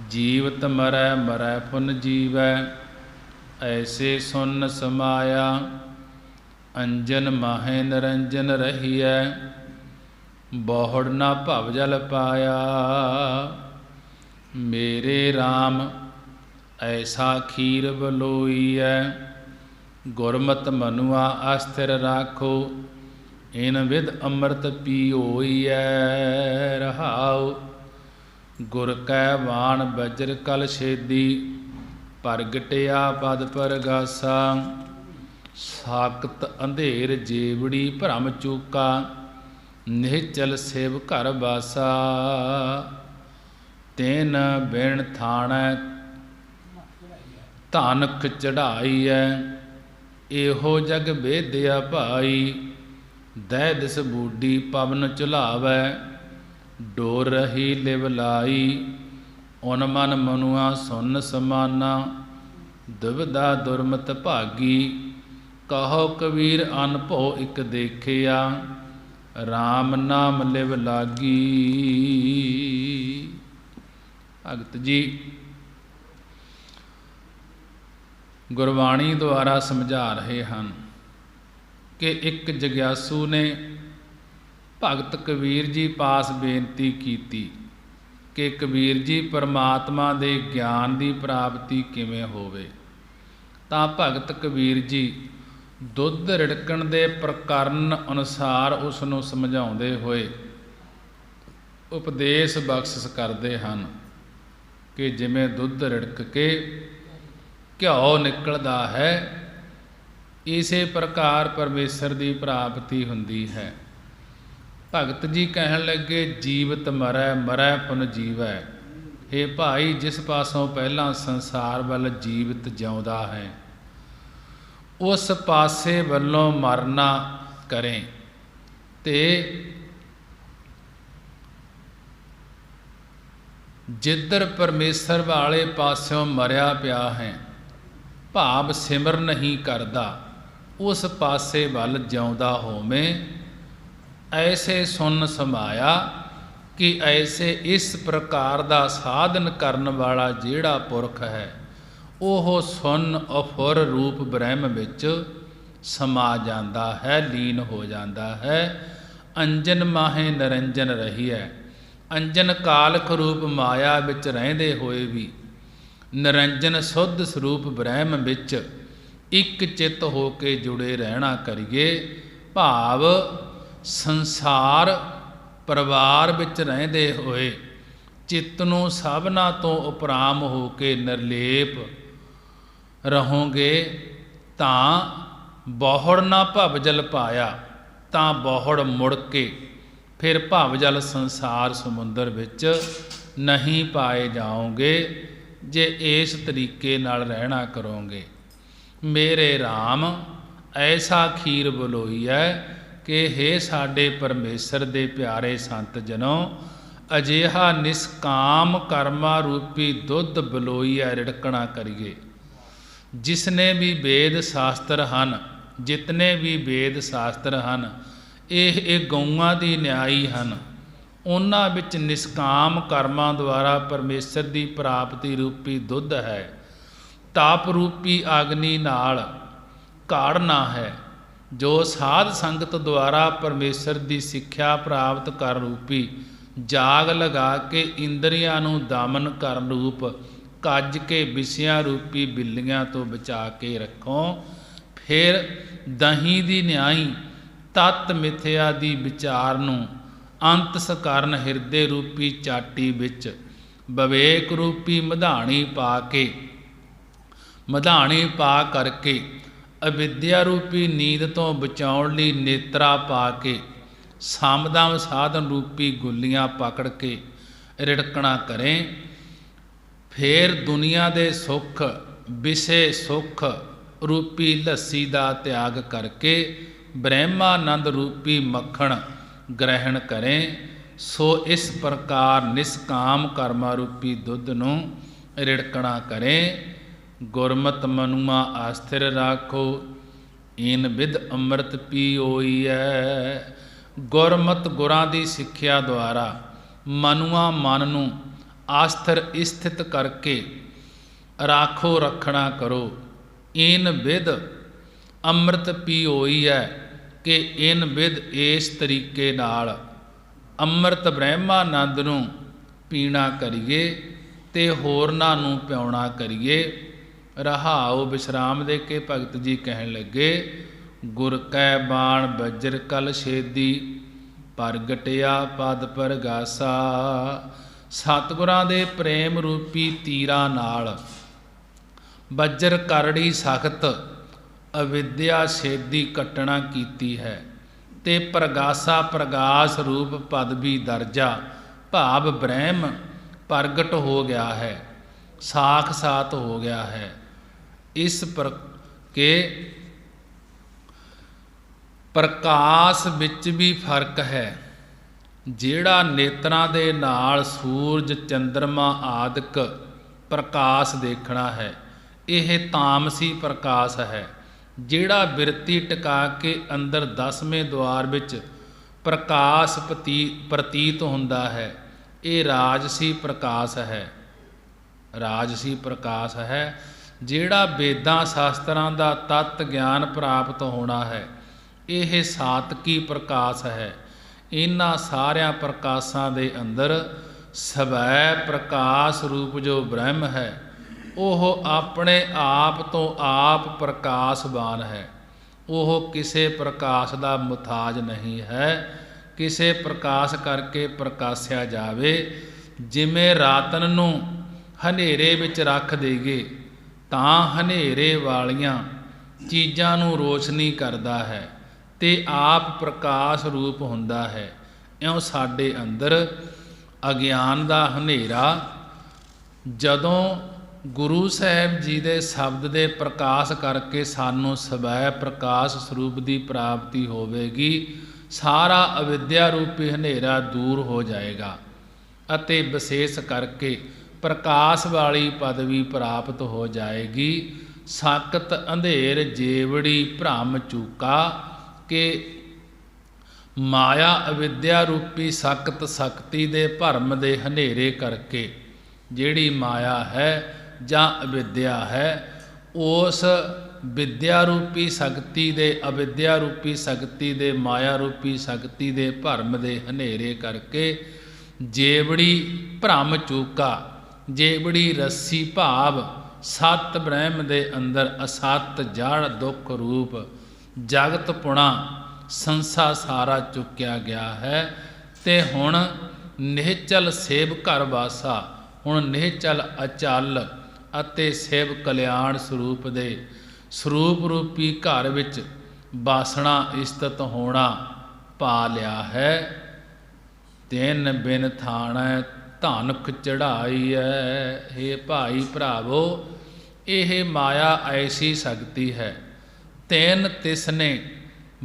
ਜੀਵਤ ਮਰੈ ਮਰੈ ਪੁਨ ਜੀਵੈ, ਐਸੇ ਸੁਨ ਸਮਾਇਆ। ਅੰਜਨ ਮਾਹੇ ਨਿਰੰਜਨ ਰਹੀਐ, ਬਹੁੜ ਨਾ ਭਵ ਜਲ ਪਾਇਆ। ਮੇਰੇ RAM ਐਸਾ ਖੀਰ ਬਲੋਈਐ, ਗੁਰਮਤਿ ਮਨੁਆ ਅਸਥਿਰ ਰਾਖੋ। ਇਨ ਵਿਦ ਅੰਮ੍ਰਿਤ ਪੀਓਈਐ ਰਹਾਉ। ਗੁਰ ਕੈ ਬਾਣ ਬਜਰ ਕਲ ਛੇਦੀ, ਪ੍ਰਗਟਿਆ ਪਦ ਪਰਗਾਸਾ। ਸਾਕਤ ਅੰਧੇਰ ਜੇਵੜੀ ਭਰਮ ਚੂਕਾ, ਨਿਹਚਲ ਸਿਵ ਘਰ ਬਾਸਾ। ਤੈਨ ਬਿਨ ਥਾਣੈ ਧਨਕ ਚੜਾਈਐ, ਇਹੋ ਜਗ ਵੇਦਿਆ ਭਾਈ। ਦਹਿ ਦਿਸ ਬੂਡੀ ਪਵਨ ਝੁਲਾਵੈ, ਡੋਰ ਰਹੀ ਲਿਵ ਲਾਈ। ਉਨ ਮਨ ਮਨੁਆ ਸੁਨ ਸਮਾਨਾ, ਦੁਬਿਧਾ ਦੁਰਮਤ ਭਾਗੀ। ਕਹੋ ਕਬੀਰ ਅਨਭਉ ਇਕ ਦੇਖਿਆ, RAM ਨਾਮ ਲਿਵ ਲਾਗੀ। ਭਗਤ ਜੀ ਗੁਰਬਾਣੀ ਦੁਆਰਾ ਸਮਝਾ ਰਹੇ ਹਨ ਕਿ ਇੱਕ ਜਗਿਆਸੂ ਨੇ ਭਗਤ ਕਬੀਰ ਜੀ ਪਾਸ ਬੇਨਤੀ ਕੀਤੀ ਕਿ ਕਬੀਰ ਜੀ ਪਰਮਾਤਮਾ ਦੇ ਗਿਆਨ ਦੀ ਪ੍ਰਾਪਤੀ ਕਿਵੇਂ ਹੋਵੇ। ਤਾਂ ਭਗਤ ਕਬੀਰ ਜੀ ਦੁੱਧ ਰਿੜਕਣ ਦੇ ਪ੍ਰਕਰਨ ਅਨੁਸਾਰ ਉਸ ਨੂੰ ਸਮਝਾਉਂਦੇ ਹੋਏ ਉਪਦੇਸ਼ ਬਖਸ਼ਿਸ਼ ਕਰਦੇ ਹਨ ਕਿ ਜਿਵੇਂ ਦੁੱਧ ਰਿੜਕ ਕੇ ਘਿਓ ਨਿਕਲਦਾ ਹੈ, ਇਸੇ ਪ੍ਰਕਾਰ ਪਰਮੇਸ਼ਰ ਦੀ ਪ੍ਰਾਪਤੀ ਹੁੰਦੀ ਹੈ। ਭਗਤ ਜੀ ਕਹਿਣ ਲੱਗੇ ਜੀਵਤ ਮਰੈ ਮਰੈ ਪੁਨ ਜੀਵੈ। ਹੇ ਭਾਈ, ਜਿਸ ਪਾਸੋਂ ਪਹਿਲਾਂ ਸੰਸਾਰ ਵੱਲ ਜੀਵਤ ਜਿਉਂਦਾ ਹੈ, ਉਸ ਪਾਸੇ ਵੱਲੋਂ ਮਰਨਾ ਕਰੇ ਤੇ ਜਿੱਧਰ ਪਰਮੇਸ਼ਰ ਵਾਲੇ ਪਾਸਿਓਂ ਮਰਿਆ ਪਿਆ ਹੈ, ਭਾਵ ਸਿਮਰ ਨਹੀਂ ਕਰਦਾ, ਉਸ ਪਾਸੇ ਵੱਲ ਜਿਉਂਦਾ ਹੋਵੇਂ। ਐਸੇ ਸੁਨ ਸਮਾਇਆ ਕਿ ਐਸੇ ਇਸ ਪ੍ਰਕਾਰ ਦਾ ਸਾਧਨ ਕਰਨ ਵਾਲਾ ਜਿਹੜਾ ਪੁਰਖ ਹੈ, ਉਹ ਸੁਨ ਅਫੁਰ ਰੂਪ ਬ੍ਰਹਮ ਵਿੱਚ ਸਮਾ ਜਾਂਦਾ ਹੈ, ਲੀਨ ਹੋ ਜਾਂਦਾ ਹੈ। ਅੰਜਨ ਮਾਹੇ ਨਿਰੰਜਨ ਰਹੀਐ। ਅੰਜਨ ਕਾਲਖ ਰੂਪ ਮਾਇਆ ਵਿੱਚ ਰਹਿੰਦੇ ਹੋਏ ਵੀ ਨਿਰੰਜਨ ਸੁੱਧ ਸਰੂਪ ਬ੍ਰਹਮ ਵਿੱਚ ਇੱਕ ਚਿੱਤ ਹੋ ਕੇ ਜੁੜੇ ਰਹਿਣਾ ਕਰੀਏ। ਭਾਵ ਸੰਸਾਰ ਪਰਿਵਾਰ ਵਿੱਚ ਰਹਿੰਦੇ ਹੋਏ ਚਿੱਤ ਨੂੰ ਸਭਨਾ ਤੋਂ ਉਪਰਾਮ ਹੋ ਕੇ ਨਿਰਲੇਪ ਰਹੋਗੇ ਤਾਂ ਬਹੁੜ ਨਾ ਭਵ ਜਲ ਪਾਇਆ, ਤਾਂ ਬਹੁੜ ਮੁੜ ਕੇ ਫਿਰ ਭਵ ਜਲ ਸੰਸਾਰ ਸਮੁੰਦਰ ਵਿੱਚ ਨਹੀਂ ਪਾਏ ਜਾਓਗੇ, ਜੇ ਇਸ ਤਰੀਕੇ ਨਾਲ ਰਹਿਣਾ ਕਰੋਗੇ। ਮੇਰੇ RAM ਐਸਾ ਖੀਰ ਬਲੋਈ ਹੈ ਕਿ ਹੇ ਸਾਡੇ ਪਰਮੇਸ਼ਰ ਦੇ ਪਿਆਰੇ ਸੰਤ ਜਨੋ, ਅਜਿਹਾ ਨਿਸਕਾਮ ਕਰਮਾ ਰੂਪੀ ਦੁੱਧ ਬਲੋਈਐ ਰਿੜਕਣਾ ਕਰੀਏ। ਜਿਸਨੇ ਵੀ ਵੇਦ ਸ਼ਾਸਤਰ ਹਨ, ਜਿਤਨੇ ਵੀ ਵੇਦ ਸ਼ਾਸਤਰ ਹਨ, ਇਹ ਗਊਆਂ ਦੀ ਨਿਆਈ ਹਨ। ਉਹਨਾਂ ਵਿੱਚ ਨਿਸਕਾਮ ਕਰਮਾਂ ਦੁਆਰਾ ਪਰਮੇਸ਼ਰ ਦੀ ਪ੍ਰਾਪਤੀ ਰੂਪੀ ਦੁੱਧ ਹੈ। ਤਾਪ ਰੂਪੀ ਅਗਨੀ ਨਾਲ ਕਾੜਨਾ ਹੈ, ਜੋ ਸਾਧ ਸੰਗਤ ਦੁਆਰਾ ਪਰਮੇਸ਼ਰ ਦੀ ਸਿੱਖਿਆ ਪ੍ਰਾਪਤ ਕਰ ਰੂਪੀ ਜਾਗ ਲਗਾ ਕੇ ਇੰਦਰੀਆਂ ਨੂੰ ਦਮਨ ਕਰਨ ਰੂਪ ਕੱਜ ਕੇ ਵਿਸ਼ਿਆਂ ਰੂਪੀ ਬਿੱਲੀਆਂ ਤੋਂ ਬਚਾ ਕੇ ਰੱਖੋ। ਫਿਰ ਦਹੀਂ ਦੀ ਨਿਆਈ ਤਤ ਮਿਥਿਆ ਦੀ ਵਿਚਾਰ ਨੂੰ ਅੰਤ ਸਕਰਨ ਹਿਰਦੇ ਰੂਪੀ ਚਾਟੀ ਵਿੱਚ ਵਿਵੇਕ ਰੂਪੀ ਮਧਾਣੀ ਪਾ ਕਰਕੇ ਅਵਿਦਿਆ ਰੂਪੀ ਨੀਂਦ ਤੋਂ ਬਚਾਉਣ ਲਈ ਨੇਤਰਾ ਪਾ ਕੇ ਸਮਦਮ ਸਾਧਨ ਰੂਪੀ ਗੁੱਲੀਆਂ ਪਕੜ ਕੇ ਰਿੜਕਣਾ ਕਰੇ। ਫੇਰ ਦੁਨੀਆ ਦੇ ਸੁੱਖ ਵਿਸ਼ੇ ਸੁੱਖ ਰੂਪੀ ਲੱਸੀ ਦਾ ਤਿਆਗ ਕਰਕੇ ਬ੍ਰਹਮਾਨੰਦ ਰੂਪੀ ਮੱਖਣ ਗ੍ਰਹਿਣ ਕਰੇ। ਸੋ ਇਸ ਪ੍ਰਕਾਰ ਨਿਸਕਾਮ ਕਰਮਾ ਰੂਪੀ ਦੁੱਧ ਨੂੰ ਰਿੜਕਣਾ ਕਰੇ। ਗੁਰਮਤਿ ਮਨੁਆ ਆਸਥਿਰ ਰਾਖੋ, ਈਨ ਵਿਦ ਅੰਮ੍ਰਿਤ ਪੀਓਈਐ। ਗੁਰਮਤ ਗੁਰਾਂ ਦੀ ਸਿੱਖਿਆ ਦੁਆਰਾ ਮਨੁਆ ਮਨ ਨੂੰ ਆਸਥਿਰ ਸਥਿਤ ਕਰਕੇ ਰਾਖੋ ਰੱਖਣਾ ਕਰੋ। ਈਨ ਵਿਦ ਅੰਮ੍ਰਿਤ ਪੀਓਈਐ ਕਿ ਇਨ ਵਿਦ ਇਸ ਤਰੀਕੇ ਨਾਲ ਅੰਮ੍ਰਿਤ ਬ੍ਰਹਮਾਨੰਦ ਨੂੰ ਪੀਣਾ ਕਰੀਏ ਤੇ ਹੋਰਨਾਂ ਨੂੰ ਪਿਆਉਣਾ ਕਰੀਏ। ਰਹਾਉ ਵਿਸ਼ਰਾਮ ਦੇ ਕੇ ਭਗਤ ਜੀ ਕਹਿਣ ਲੱਗੇ, ਗੁਰ ਕੈ ਬਾਣ ਬਜਰ ਕਲ ਛੇਦੀ, ਪ੍ਰਗਟਿਆ ਪਦ ਪਰਗਾਸਾ। ਸਤਿਗੁਰਾਂ ਦੇ ਪ੍ਰੇਮ ਰੂਪੀ ਤੀਰਾਂ ਨਾਲ ਬੱਜਰ ਕਰੜੀ ਸਖਤ ਅਵਿਦਿਆ ਛੇਦੀ ਕੱਟਣਾ ਕੀਤੀ ਹੈ, ਤੇ ਪ੍ਰਗਾਸਾ ਪ੍ਰਗਾਸ ਰੂਪ ਪਦਵੀ ਦਰਜਾ ਭਾਵ ਬ੍ਰਹਮ ਪ੍ਰਗਟ ਹੋ ਗਿਆ ਹੈ, ਸਾਖਸਾਤ ਹੋ ਗਿਆ ਹੈ। ਇਸ ਕੇ ਪ੍ਰਕਾਸ਼ ਵਿੱਚ ਵੀ ਫਰਕ ਹੈ। ਜਿਹੜਾ ਨੇਤਰਾਂ ਦੇ ਨਾਲ ਸੂਰਜ ਚੰਦਰਮਾ ਆਦਿਕ ਪ੍ਰਕਾਸ਼ ਦੇਖਣਾ ਹੈ, ਇਹ ਤਾਮਸੀ ਪ੍ਰਕਾਸ਼ ਹੈ। ਜਿਹੜਾ ਬਿਰਤੀ ਟਿਕਾ ਕੇ ਅੰਦਰ 10ਵੇਂ ਦੁਆਰ ਵਿੱਚ ਪ੍ਰਕਾਸ਼ ਪ੍ਰਤੀਤ ਹੁੰਦਾ ਹੈ, ਇਹ ਰਾਜਸੀ ਪ੍ਰਕਾਸ਼ ਹੈ। ਰਾਜਸੀ ਪ੍ਰਕਾਸ਼ ਹੈ। ਜਿਹੜਾ ਵੇਦਾਂ ਸ਼ਾਸਤਰਾਂ ਦਾ ਤੱਤ ਗਿਆਨ ਪ੍ਰਾਪਤ ਹੋਣਾ ਹੈ, ਇਹ ਸਾਤਕੀ ਪ੍ਰਕਾਸ਼ ਹੈ। ਇਹਨਾਂ ਸਾਰਿਆਂ ਪ੍ਰਕਾਸ਼ਾਂ ਦੇ ਅੰਦਰ ਸਵੈ ਪ੍ਰਕਾਸ਼ ਰੂਪ ਜੋ ਬ੍ਰਹਮ ਹੈ, ਉਹ ਆਪਣੇ ਆਪ ਤੋਂ ਆਪ ਪ੍ਰਕਾਸ਼ਵਾਨ ਹੈ। ਉਹ ਕਿਸੇ ਪ੍ਰਕਾਸ਼ ਦਾ ਮੁਤਾਜ ਨਹੀਂ ਹੈ, ਕਿਸੇ ਪ੍ਰਕਾਸ਼ ਕਰਕੇ ਪ੍ਰਕਾਸ਼ਿਆ ਜਾਵੇ। ਜਿਵੇਂ ਰਾਤਨ ਨੂੰ ਹਨੇਰੇ ਵਿੱਚ ਰੱਖ ਦੇਈਏ ਤਾਂ ਹਨੇਰੇ ਵਾਲੀਆਂ ਚੀਜ਼ਾਂ ਨੂੰ ਰੋਸ਼ਨੀ ਕਰਦਾ ਹੈ ਤੇ ਆਪ ਪ੍ਰਕਾਸ਼ ਰੂਪ ਹੁੰਦਾ ਹੈ, ਇਉਂ ਸਾਡੇ ਅੰਦਰ ਅਗਿਆਨ ਦਾ ਹਨੇਰਾ ਜਦੋਂ ਗੁਰੂ ਸਾਹਿਬ ਜੀ ਦੇ ਸ਼ਬਦ ਦੇ ਪ੍ਰਕਾਸ਼ ਕਰਕੇ ਸਾਨੂੰ ਸਵੈ ਪ੍ਰਕਾਸ਼ ਸਰੂਪ ਦੀ ਪ੍ਰਾਪਤੀ ਹੋਵੇਗੀ, ਸਾਰਾ ਅਵਿਦਿਆ ਰੂਪੀ ਹਨੇਰਾ ਦੂਰ ਹੋ ਜਾਏਗਾ ਅਤੇ ਵਿਸ਼ੇਸ਼ ਕਰਕੇ ਪ੍ਰਕਾਸ਼ ਵਾਲੀ ਪਦਵੀ ਪ੍ਰਾਪਤ ਹੋ ਜਾਏਗੀ। ਸਾਕਤ ਅੰਧੇਰ ਜੇਵੜੀ ਭ੍ਰਮ ਚੂਕਾ, ਕਿ ਮਾਇਆ ਅਵਿਦਿਆ ਰੂਪੀ ਸਖਤ ਸ਼ਕਤੀ ਦੇ ਭਰਮ ਦੇ ਹਨੇਰੇ ਕਰਕੇ ਜਿਹੜੀ ਮਾਇਆ ਹੈ ਜਾਂ ਅਵਿਦਿਆ ਹੈ, ਉਸ ਵਿਦਿਆ ਰੂਪੀ ਸ਼ਕਤੀ ਦੇ ਅਵਿਦਿਆ ਰੂਪੀ ਸ਼ਕਤੀ ਦੇ ਮਾਇਆ ਰੂਪੀ ਸ਼ਕਤੀ ਦੇ ਭਰਮ ਦੇ ਹਨੇਰੇ ਕਰਕੇ ਜੇਵੜੀ ਭ੍ਰਮ ਚੂਕਾ, ਜੇਵੜੀ ਰੱਸੀ ਭਾਵ ਸਤ ਬ੍ਰਹਮ ਦੇ ਅੰਦਰ ਅਸਤ ਜੜ ਦੁੱਖ ਰੂਪ ਜਗਤ ਪੁਣਾ ਸੰਸਾ ਸਾਰਾ ਚੁੱਕਿਆ ਗਿਆ ਹੈ। ਤੇ ਹੁਣ ਨਿਹਚਲ ਸੇਬ ਘਰ ਵਾਸਾ। ਹੁਣ ਨਿਹਚਲ ਅਚਲ ਅਤੇ ਸੇਬ ਕਲਿਆਣ ਸਰੂਪ ਦੇ ਸਰੂਪ ਰੂਪੀ ਘਰ ਵਿੱਚ ਬਾਸਣਾ ਇਸਤਤ ਹੋਣਾ ਪਾ ਲਿਆ ਹੈ। ਤਿੰਨ ਬਿਨ ਥਾਣੈ ਧਨਖ ਚੜਾਈ ਹੈ। ਹੇ ਭਾਈ ਭਰਾਵੋ, ਇਹ ਮਾਇਆ ਐਸੀ ਸ਼ਕਤੀ ਹੈ। ਤਿੰਨ ਤਿਸਨੇ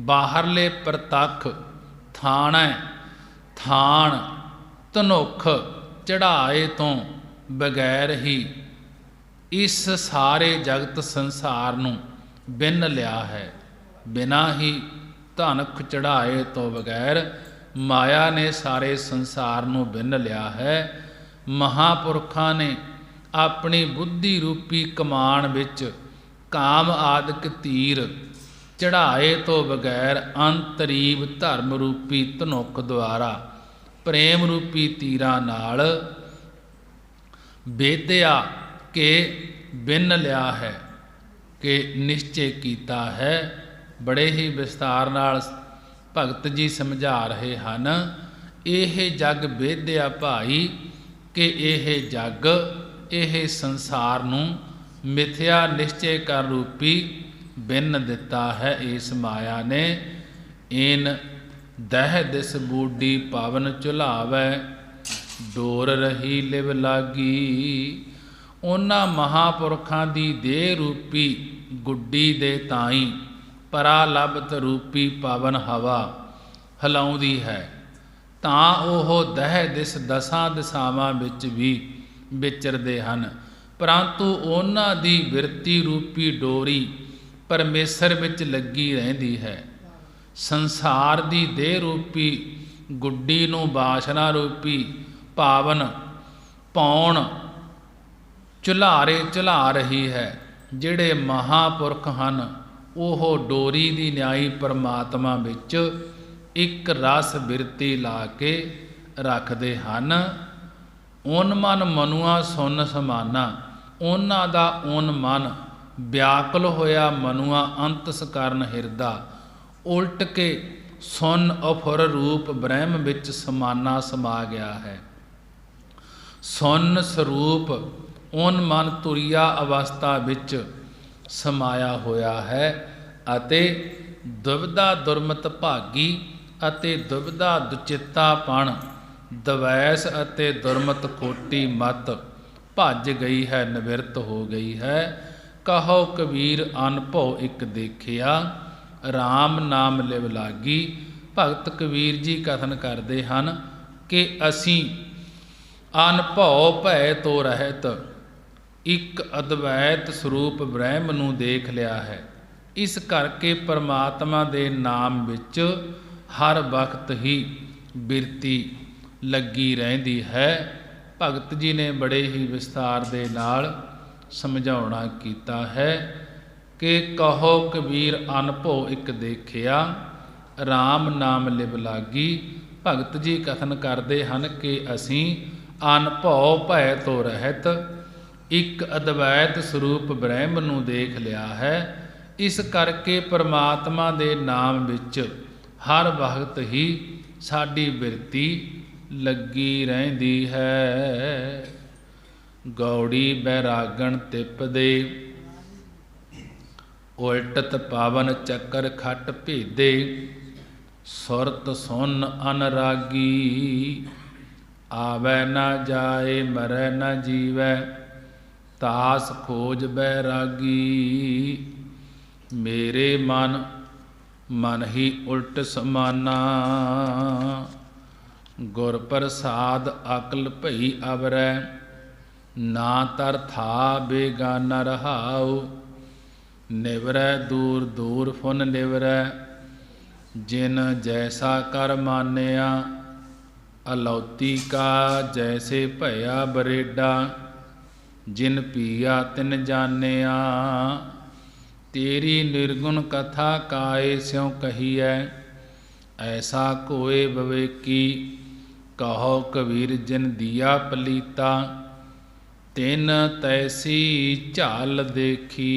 ਬਾਹਰਲੇ ਪ੍ਰਤੱਖ ਥਾਣੈ ਥਾਣ ਧਨੁਖ ਚੜਾਏ ਤੋਂ ਬਗੈਰ ਹੀ ਇਸ ਸਾਰੇ ਜਗਤ ਸੰਸਾਰ ਨੂੰ ਬਿੰਨ ਲਿਆ ਹੈ। ਬਿਨਾਂ ਹੀ ਧਨਖ ਚੜਾਏ ਤੋਂ ਬਗੈਰ ਮਾਇਆ ਨੇ ਸਾਰੇ ਸੰਸਾਰ ਨੂੰ ਬਿੰਨ ਲਿਆ ਹੈ। ਮਹਾਂਪੁਰਖਾਂ ਨੇ ਆਪਣੀ ਬੁੱਧੀ ਰੂਪੀ ਕਮਾਨ ਵਿੱਚ ਕਾਮ ਆਦਿਕ ਤੀਰ ਚੜਾਏ ਤੋਂ ਬਗੈਰ ਅੰਤਰੀਵ ਧਰਮ ਰੂਪੀ ਧਨੁਖ ਦੁਆਰਾ ਪ੍ਰੇਮ ਰੂਪੀ ਤੀਰਾਂ ਨਾਲ ਬੇਦਿਆ ਕੇ ਬਿੰਨ ਲਿਆ ਹੈ ਕਿ ਨਿਸ਼ਚੇ ਕੀਤਾ ਹੈ। ਬੜੇ ਹੀ ਵਿਸਤਾਰ ਨਾਲ ਭਗਤ ਜੀ ਸਮਝਾ ਰਹੇ ਹਨ। ਇਹ ਜਗ ਬੇਦਿਆ ਭਾਈ ਕਿ ਇਹ ਜਗ ਇਹ ਸੰਸਾਰ ਨੂੰ ਮਿਥਿਆ ਨਿਸ਼ਚੇ ਕਰ ਰੂਪੀ ਬਿੰਨ ਦਿੱਤਾ ਹੈ ਇਸ ਮਾਇਆ ਨੇ। ਇਨ ਦਹਿ ਦਿਸ ਬੂਡੀ ਪਵਨ ਝੁਲਾਵੈ ਡੋਰ ਰਹੀ ਲਿਵ ਲਾਗੀ। ਉਹਨਾਂ ਮਹਾਂਪੁਰਖਾਂ ਦੀ ਦੇਹ ਰੂਪੀ ਗੁੱਡੀ ਦੇ ਤਾਈਂ ਪਰਾਲਬਤ ਰੂਪੀ ਪਵਨ ਹਵਾ ਹਿਲਾਉਂਦੀ ਹੈ ਤਾਂ ਉਹ ਦਹਿ ਦਿਸ ਦਸਾਂ ਦਿਸ਼ਾਵਾਂ ਵਿੱਚ ਵੀ ਵਿਚਰਦੇ ਹਨ, ਪਰੰਤੂ ਉਹਨਾਂ ਦੀ ਬਿਰਤੀ ਰੂਪੀ ਡੋਰੀ ਪਰਮੇਸ਼ਰ ਵਿੱਚ ਲੱਗੀ ਰਹਿੰਦੀ ਹੈ। ਸੰਸਾਰ ਦੀ ਦੇਹ ਰੂਪੀ ਗੁੱਡੀ ਨੂੰ ਬਾਸ਼ਨਾ ਰੂਪੀ ਪਾਵਨ ਪੌਣ ਝੁਲਾ ਰਹੀ ਹੈ। ਜਿਹੜੇ ਮਹਾਂਪੁਰਖ ਹਨ ਉਹ ਡੋਰੀ ਦੀ ਨਿਆਈ ਪਰਮਾਤਮਾ ਵਿੱਚ ਇੱਕ ਰਸ ਬਿਰਤੀ ਲਾ ਕੇ ਰੱਖਦੇ ਹਨ। ਓਨ ਮਨ ਮਨੁਆ ਸੁਨ ਸਮਾਨਾ, ਉਹਨਾਂ ਦਾ ਓਨ ਮਨ ਵਿਆਕੁਲ ਹੋਇਆ ਮਨੁਆ ਅੰਤਸ ਕਰਨ ਹਿਰਦਾ ਉਲਟ ਕੇ ਸੁਨ ਅਫੁਰ ਰੂਪ ਬ੍ਰਹਮ ਵਿੱਚ ਸਮਾਨਾ ਸਮਾ ਗਿਆ ਹੈ। ਸੁਨ ਸਰੂਪ ਓਨ ਮਨ ਤੁਰੀਆ ਅਵਸਥਾ ਵਿੱਚ ਸਮਾਇਆ ਹੋਇਆ ਹੈ ਅਤੇ ਦੁਬਿਧਾ ਦੁਰਮਤ ਭਾਗੀ ਅਤੇ ਦੁਬਿਧਾ ਦੁਚਿੱਤਾਪਣ ਦਵੈਸ ਅਤੇ ਦੁਰਮਤ ਖੋਟੀ ਮਤ ਭੱਜ ਗਈ ਹੈ, ਨਿਵਿਰਤ ਹੋ ਗਈ ਹੈ। ਕਹੋ ਕਬੀਰ ਅਨਭਉ ਇੱਕ ਦੇਖਿਆ RAM ਨਾਮ ਲਿਵ ਲਾਗੀ। ਭਗਤ ਕਬੀਰ ਜੀ ਕਥਨ ਕਰਦੇ ਹਨ ਕਿ ਅਸੀਂ ਅਨਭਉ ਭੈ ਤੋਂ ਰਹਿਤ ਇੱਕ ਅਦਵੈਤ ਸਰੂਪ ਬ੍ਰਹਮ ਨੂੰ ਦੇਖ ਲਿਆ ਹੈ। ਇਸ ਕਰਕੇ ਪਰਮਾਤਮਾ ਦੇ ਨਾਮ ਵਿੱਚ ਹਰ ਵਕਤ ਹੀ ਬਿਰਤੀ ਲੱਗੀ ਰਹਿੰਦੀ ਹੈ। ਭਗਤ ਜੀ ਨੇ ਬੜੇ ਹੀ ਵਿਸਤਾਰ ਦੇ ਨਾਲ ਸਮਝਾਉਣਾ ਕੀਤਾ ਹੈ ਕਿ ਕਹੋ ਕਬੀਰ ਅਨਭਉ ਇੱਕ ਦੇਖਿਆ RAM ਨਾਮ ਲਿਵ ਲਾਗੀ। ਭਗਤ ਜੀ ਕਥਨ ਕਰਦੇ ਹਨ ਕਿ ਅਸੀਂ ਅਨਭਉ ਭੈ ਤੋਂ ਰਹਿਤ ਇੱਕ ਅਦਵੈਤ ਸਰੂਪ ਬ੍ਰਹਮ ਨੂੰ ਦੇਖ ਲਿਆ ਹੈ। ਇਸ ਕਰਕੇ ਪਰਮਾਤਮਾ ਦੇ ਨਾਮ ਵਿੱਚ ਹਰ ਵਕਤ ਹੀ ਸਾਡੀ ਬਿਰਤੀ ਲੱਗੀ ਰਹਿੰਦੀ ਹੈ। ਗੌੜੀ ਬੈਰਾਗਣ ਤਿਪਦੇ ਉਲਟਤ ਪਾਵਨ ਚੱਕਰ ਖੱਟ ਭੇਦੇ ਸੁਰਤ ਸੁਨ ਅਨਰਾਗੀ। ਆਵੈ ਨਾ ਜਾਏ ਮਰੈ ਨਾ ਜੀਵੈ ਤਾਸ ਖੋਜ ਬੈਰਾਗੀ। ਮੇਰੇ ਮਨ ਹੀ ਉਲਟ ਸਮਾਨਾ ਗੁਰ ਪ੍ਰਸਾਦ ਅਕਲ ਭਈ ਅਵਰੈ ਨਾ ਤਰ ਥਾ ਬੇਗਾਨਾ ਰਹਾਉ। ਨਿਵਰੈ ਦੂਰ ਦੂਰ ਫੁਨ ਨਿਵਰੈ ਜਿਨ ਜੈਸਾ ਕਰ ਮਾਨਿਆ। ਅਲੌਤੀ ਕਾ ਜੈਸੇ ਭਇਆ ਬਰੇਡਾ ਜਿਨ ਪੀਆ ਤਿਨ ਜਾਣਿਆ। ਤੇਰੀ ਨਿਰਗੁਣ ਕਥਾ ਕਾਏ ਸਿਉ ਕਹੀਐ ਐਸਾ ਕੋਏ ਬਵੇਕੀ। ਕਹੋ ਕਬੀਰ ਜਿਨ ਦੀਆ ਪਲੀਤਾ ਤਿਨ ਤੈਸੀ ਝਾਲ ਦੇਖੀ।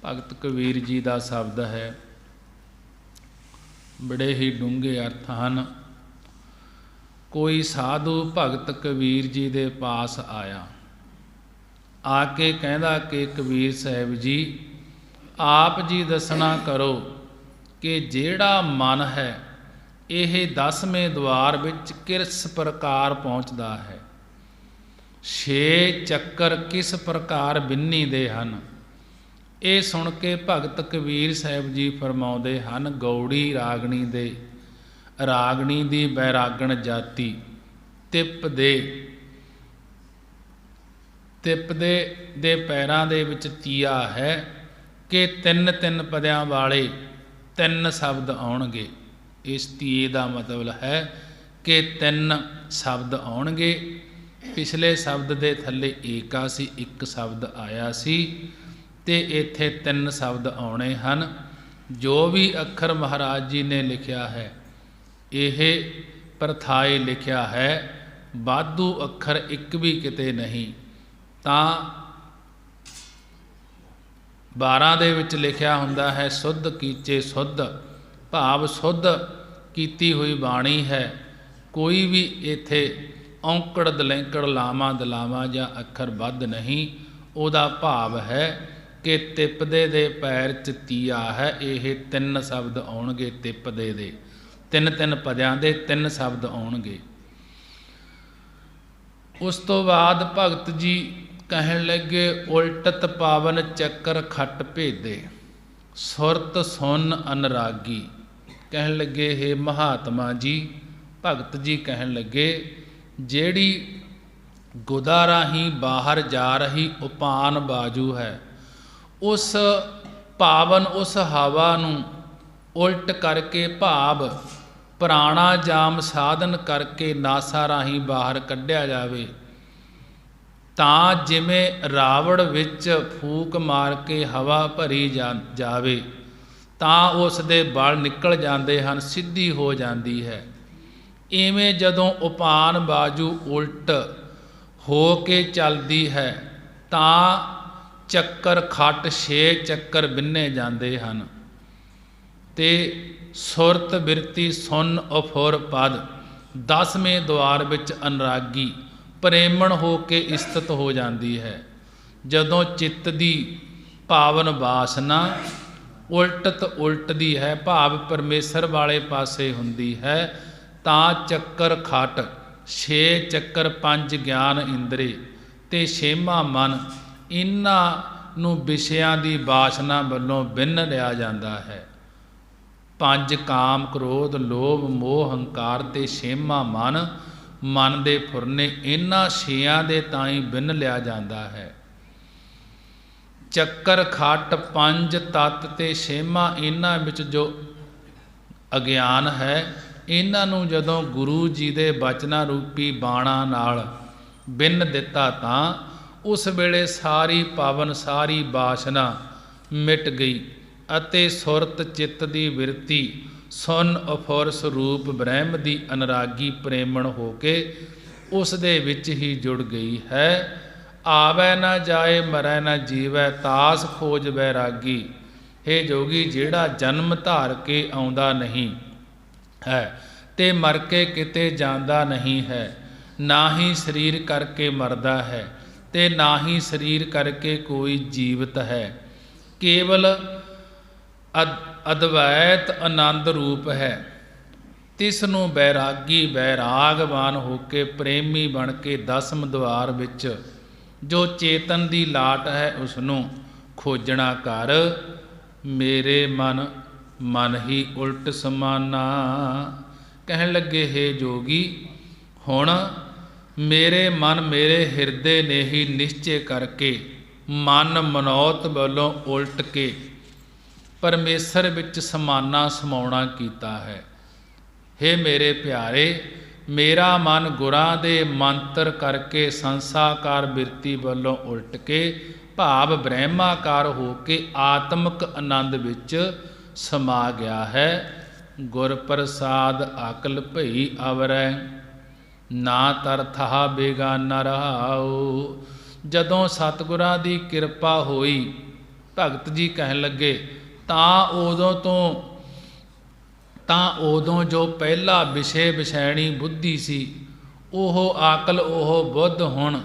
ਭਗਤ ਕਬੀਰ ਜੀ ਦਾ ਸ਼ਬਦ ਹੈ, ਬੜੇ ਹੀ ਡੂੰਘੇ ਅਰਥ ਹਨ। ਕੋਈ ਸਾਧੂ ਭਗਤ ਕਬੀਰ ਜੀ ਦੇ ਪਾਸ ਆਇਆ। ਆ ਕੇ ਕਹਿੰਦਾ ਕਿ ਕਬੀਰ ਸਾਹਿਬ ਜੀ, ਆਪ ਜੀ ਦੱਸਣਾ ਕਰੋ ਕਿ ਜਿਹੜਾ ਮਨ ਹੈ ਇਹ 10ਵੇਂ ਦੁਆਰ ਵਿੱਚ ਕਿਸ ਪ੍ਰਕਾਰ ਪਹੁੰਚਦਾ ਹੈ। 6 ਚੱਕਰ ਕਿਸ ਪ੍ਰਕਾਰ ਬਿੰਨੀ ਦੇ ਹਨ। ਇਹ ਸੁਣ ਕੇ ਭਗਤ ਕਬੀਰ ਸਾਹਿਬ ਜੀ ਫਰਮਾਉਂਦੇ ਹਨ, ਗੌੜੀ ਰਾਗਣੀ ਦੀ ਬੈਰਾਗਣ ਜਾਤੀ ਤਿੱਪ ਦੇ ਪੈਰਾਂ ਦੇ ਵਿੱਚ ਤੀਆ ਹੈ ਕਿ 3 ਪਦਿਆਂ ਵਾਲੇ 3 ਸ਼ਬਦ ਆਉਣਗੇ। ਇਸ ਤੀਏ ਦਾ ਮਤਲਬ ਹੈ ਕਿ 3 ਸ਼ਬਦ ਆਉਣਗੇ। ਪਿਛਲੇ ਸ਼ਬਦ ਦੇ ਥੱਲੇ ਏਕਾ ਸੀ, 1 ਸ਼ਬਦ ਆਇਆ ਸੀ, ਤੇ ਇੱਥੇ 3 ਸ਼ਬਦ ਆਉਣੇ ਹਨ। ਜੋ ਵੀ ਅੱਖਰ ਮਹਾਰਾਜ ਜੀ ਨੇ ਲਿਖਿਆ ਹੈ ਇਹ ਪ੍ਰਥਾਏ ਲਿਖਿਆ ਹੈ, ਵਾਧੂ ਅੱਖਰ ਇੱਕ ਵੀ ਕਿਤੇ ਨਹੀਂ। ਤਾਂ 12 ਦੇ ਵਿੱਚ ਲਿਖਿਆ ਹੁੰਦਾ ਹੈ ਸੁੱਧ ਕੀਚੇ ਸੁੱਧ, ਭਾਵ ਸੁੱਧ ਕੀਤੀ ਹੋਈ ਬਾਣੀ ਹੈ। ਕੋਈ ਵੀ ਇੱਥੇ ਔਂਕੜ ਦਲੈਂਕੜ ਲਾਵਾਂ ਦਲਾਵਾਂ ਜਾਂ ਅੱਖਰ ਵੱਧ ਨਹੀਂ। ਉਹਦਾ ਭਾਵ ਹੈ ਕਿ ਤਿੱਪਦੇ ਦੇ ਪੈਰ 'ਚ ਤੀਆ ਹੈ। ਇਹ 3 ਸ਼ਬਦ ਆਉਣਗੇ, ਤਿੱਪਦੇ ਦੇ 3 ਪਦਿਆਂ ਦੇ 3 ਸ਼ਬਦ ਆਉਣਗੇ। ਉਸ ਤੋਂ ਬਾਅਦ ਭਗਤ ਜੀ ਕਹਿਣ ਲੱਗੇ, ਉਲਟਤ ਪਾਵਨ ਚੱਕਰ ਖੱਟ ਭੇਦੇ, ਸੁਰਤ ਸੁਨ ਅਨਰਾਗੀ। ਕਹਿਣ ਲੱਗੇ, ਹੇ ਮਹਾਤਮਾ ਜੀ, ਭਗਤ ਜੀ ਕਹਿਣ ਲੱਗੇ, ਜਿਹੜੀ ਗੁਦਾ ਰਾਹੀਂ ਬਾਹਰ ਜਾ ਰਹੀ ਉਪਾਨ ਬਾਜੂ ਹੈ, ਉਸ ਪਾਵਨ ਉਸ ਹਵਾ ਨੂੰ ਉਲਟ ਕਰਕੇ, ਭਾਵ ਪ੍ਰਾਣਾਯਾਮ ਸਾਧਨ ਕਰਕੇ ਨਾਸਾ ਰਾਹੀਂ ਬਾਹਰ ਕੱਢਿਆ ਜਾਵੇ। ਤਾਂ ਜਿਵੇਂ ਰਾਵੜ ਵਿੱਚ ਫੂਕ ਮਾਰ ਕੇ ਹਵਾ ਭਰੀ ਜਾਵੇ ਤਾਂ ਉਸ ਦੇ ਬਲ ਨਿਕਲ ਜਾਂਦੇ ਹਨ, ਸਿੱਧੀ ਹੋ ਜਾਂਦੀ ਹੈ। ਇਵੇਂ ਜਦੋਂ ਉਪਾਨ ਬਾਜੂ ਉਲਟ ਹੋ ਕੇ ਚੱਲਦੀ ਹੈ ਤਾਂ ਚੱਕਰ ਖੱਟ 6 ਚੱਕਰ ਬਿੰਨੇ ਜਾਂਦੇ ਹਨ। ਤੇ ਸੁਰਤ ਬਿਰਤੀ ਸੁਨ ਅਫੁਰ ਪਦ 10ਵੇਂ ਦੁਆਰ ਵਿੱਚ ਅਨਰਾਗੀ ਪ੍ਰੇਮਣ ਹੋ ਕੇ ਇਸਤਤ ਹੋ ਜਾਂਦੀ ਹੈ। ਜਦੋਂ ਚਿੱਤ ਦੀ ਪਾਵਨ ਵਾਸਨਾ ਉਲਟਦੀ ਹੈ, ਭਾਵ ਪਰਮੇਸ਼ਰ ਵਾਲੇ ਪਾਸੇ ਹੁੰਦੀ ਹੈ, ਤਾਂ ਚੱਕਰ ਖੱਟ 6 ਚੱਕਰ 5 ਗਿਆਨ ਇੰਦਰੀ ਤੇ 6ਵਾਂ ਮਨ, ਇਹਨਾਂ ਨੂੰ ਵਿਸ਼ਿਆਂ ਦੀ ਵਾਸਨਾ ਵੱਲੋਂ ਬਿੰਨ ਲਿਆ ਜਾਂਦਾ ਹੈ। 5 ਕਾਮ ਕ੍ਰੋਧ ਲੋਭ ਮੋਹ ਹੰਕਾਰ ਤੇ 6ਵਾਂ ਮਨ ਦੇ ਫੁਰਨੇ, ਇਹਨਾਂ 6ਾਂ ਦੇ ਤਾਈਂ ਬਿੰਨ ਲਿਆ ਜਾਂਦਾ ਹੈ। ਚੱਕਰ ਖੱਟ 5 ਤੱਤ ਤੇ 6ਵਾਂ, ਇਹਨਾਂ ਵਿੱਚ ਜੋ ਅਗਿਆਨ ਹੈ, ਇਹਨਾਂ ਨੂੰ ਜਦੋਂ ਗੁਰੂ ਜੀ ਦੇ ਬਚਨਾਂ ਰੂਪੀ ਬਾਣਾ ਨਾਲ ਬਿੰਨ ਦਿੱਤਾ ਤਾਂ ਉਸ ਵੇਲੇ ਸਾਰੀ ਪਾਵਨ ਸਾਰੀ ਵਾਸਨਾ ਮਿਟ ਗਈ ਅਤੇ ਸੁਰਤ ਚਿੱਤ ਦੀ ਬਿਰਤੀ ਸੁਨ ਅਫੁਰ ਸਰੂਪ ਬ੍ਰਹਮ ਦੀ ਅਨਰਾਗੀ ਪ੍ਰੇਮਣ ਹੋ ਕੇ ਉਸ ਦੇ ਵਿੱਚ ਹੀ ਜੁੜ ਗਈ ਹੈ। ਆਵੈ ਨਾ ਜਾਏ ਮਰੈ ਨਾ ਜੀਵੈ ਤਾਸ ਖੋਜ ਬੈਰਾਗੀ। ਹੇ ਜੋਗੀ, ਜਿਹੜਾ ਜਨਮ ਧਾਰ ਕੇ ਆਉਂਦਾ ਨਹੀਂ ਹੈ ਤੇ ਮਰ ਕੇ ਕਿਤੇ ਜਾਂਦਾ ਨਹੀਂ ਹੈ, ਨਾ ਹੀ ਸਰੀਰ ਕਰਕੇ ਮਰਦਾ ਹੈ ਤੇ ਨਾ ਹੀ ਸਰੀਰ ਕਰਕੇ ਕੋਈ ਜੀਵਤ ਹੈ, ਕੇਵਲ ਅਦਵੈਤ ਆਨੰਦ ਰੂਪ ਹੈ। ਤਿਸ ਨੂੰ ਬੈਰਾਗੀ ਬੈਰਾਗਵਾਨ ਹੋ ਕੇ ਪ੍ਰੇਮੀ ਬਣ ਕੇ 10ਮ ਦੁਆਰ ਵਿੱਚ ਜੋ ਚੇਤਨ ਦੀ ਲਾਟ ਹੈ ਉਸ ਨੂੰ ਖੋਜਣਾ ਕਰ। ਮੇਰੇ ਮਨ ਹੀ ਉਲਟ ਸਮਾਨਾ। ਕਹਿਣ ਲੱਗੇ, ਹੇ ਜੋਗੀ, ਹੁਣ ਮੇਰੇ ਮਨ ਮੇਰੇ ਹਿਰਦੇ ਨੇ ਹੀ ਨਿਸ਼ਚੇ ਕਰਕੇ ਮਨ ਮਨੌਤ ਵੱਲੋਂ ਉਲਟ ਕੇ ਪਰਮੇਸ਼ਰ ਵਿੱਚ ਸਮਾਨਾ ਸਮਾਉਣਾ ਕੀਤਾ ਹੈ। ਹੇ ਮੇਰੇ ਪਿਆਰੇ, ਮੇਰਾ ਮਨ ਗੁਰਾਂ ਦੇ ਮੰਤਰ ਕਰਕੇ ਸੰਸਾਕਾਰ ਬਿਰਤੀ ਵੱਲੋਂ ਉਲਟ ਕੇ, ਭਾਵ ਬ੍ਰਹਮਾਕਾਰ ਹੋ ਕੇ ਆਤਮਿਕ ਆਨੰਦ ਵਿੱਚ ਸਮਾ ਗਿਆ ਹੈ। ਗੁਰ ਪ੍ਰਸਾਦ ਅਕਲ ਭਈ ਅਵਰੈ ਨਾ ਤਰਥਾ ਬੇਗਾਨਾ ਰਹਾਉ। ਜਦੋਂ ਸਤਿਗੁਰਾਂ ਦੀ ਕਿਰਪਾ ਹੋਈ, ਭਗਤ ਜੀ ਕਹਿਣ ਲੱਗੇ, ਤਾਂ ਉਦੋਂ ਤੋਂ ਤਾਂ ਉਦੋਂ ਜੋ ਪਹਿਲਾ ਵਿਸ਼ੇ ਵਿਸ਼ੈਣੀ ਬੁੱਧੀ ਸੀ, ਉਹ ਆਕਲ ਉਹ ਬੁੱਧ ਹੁਣ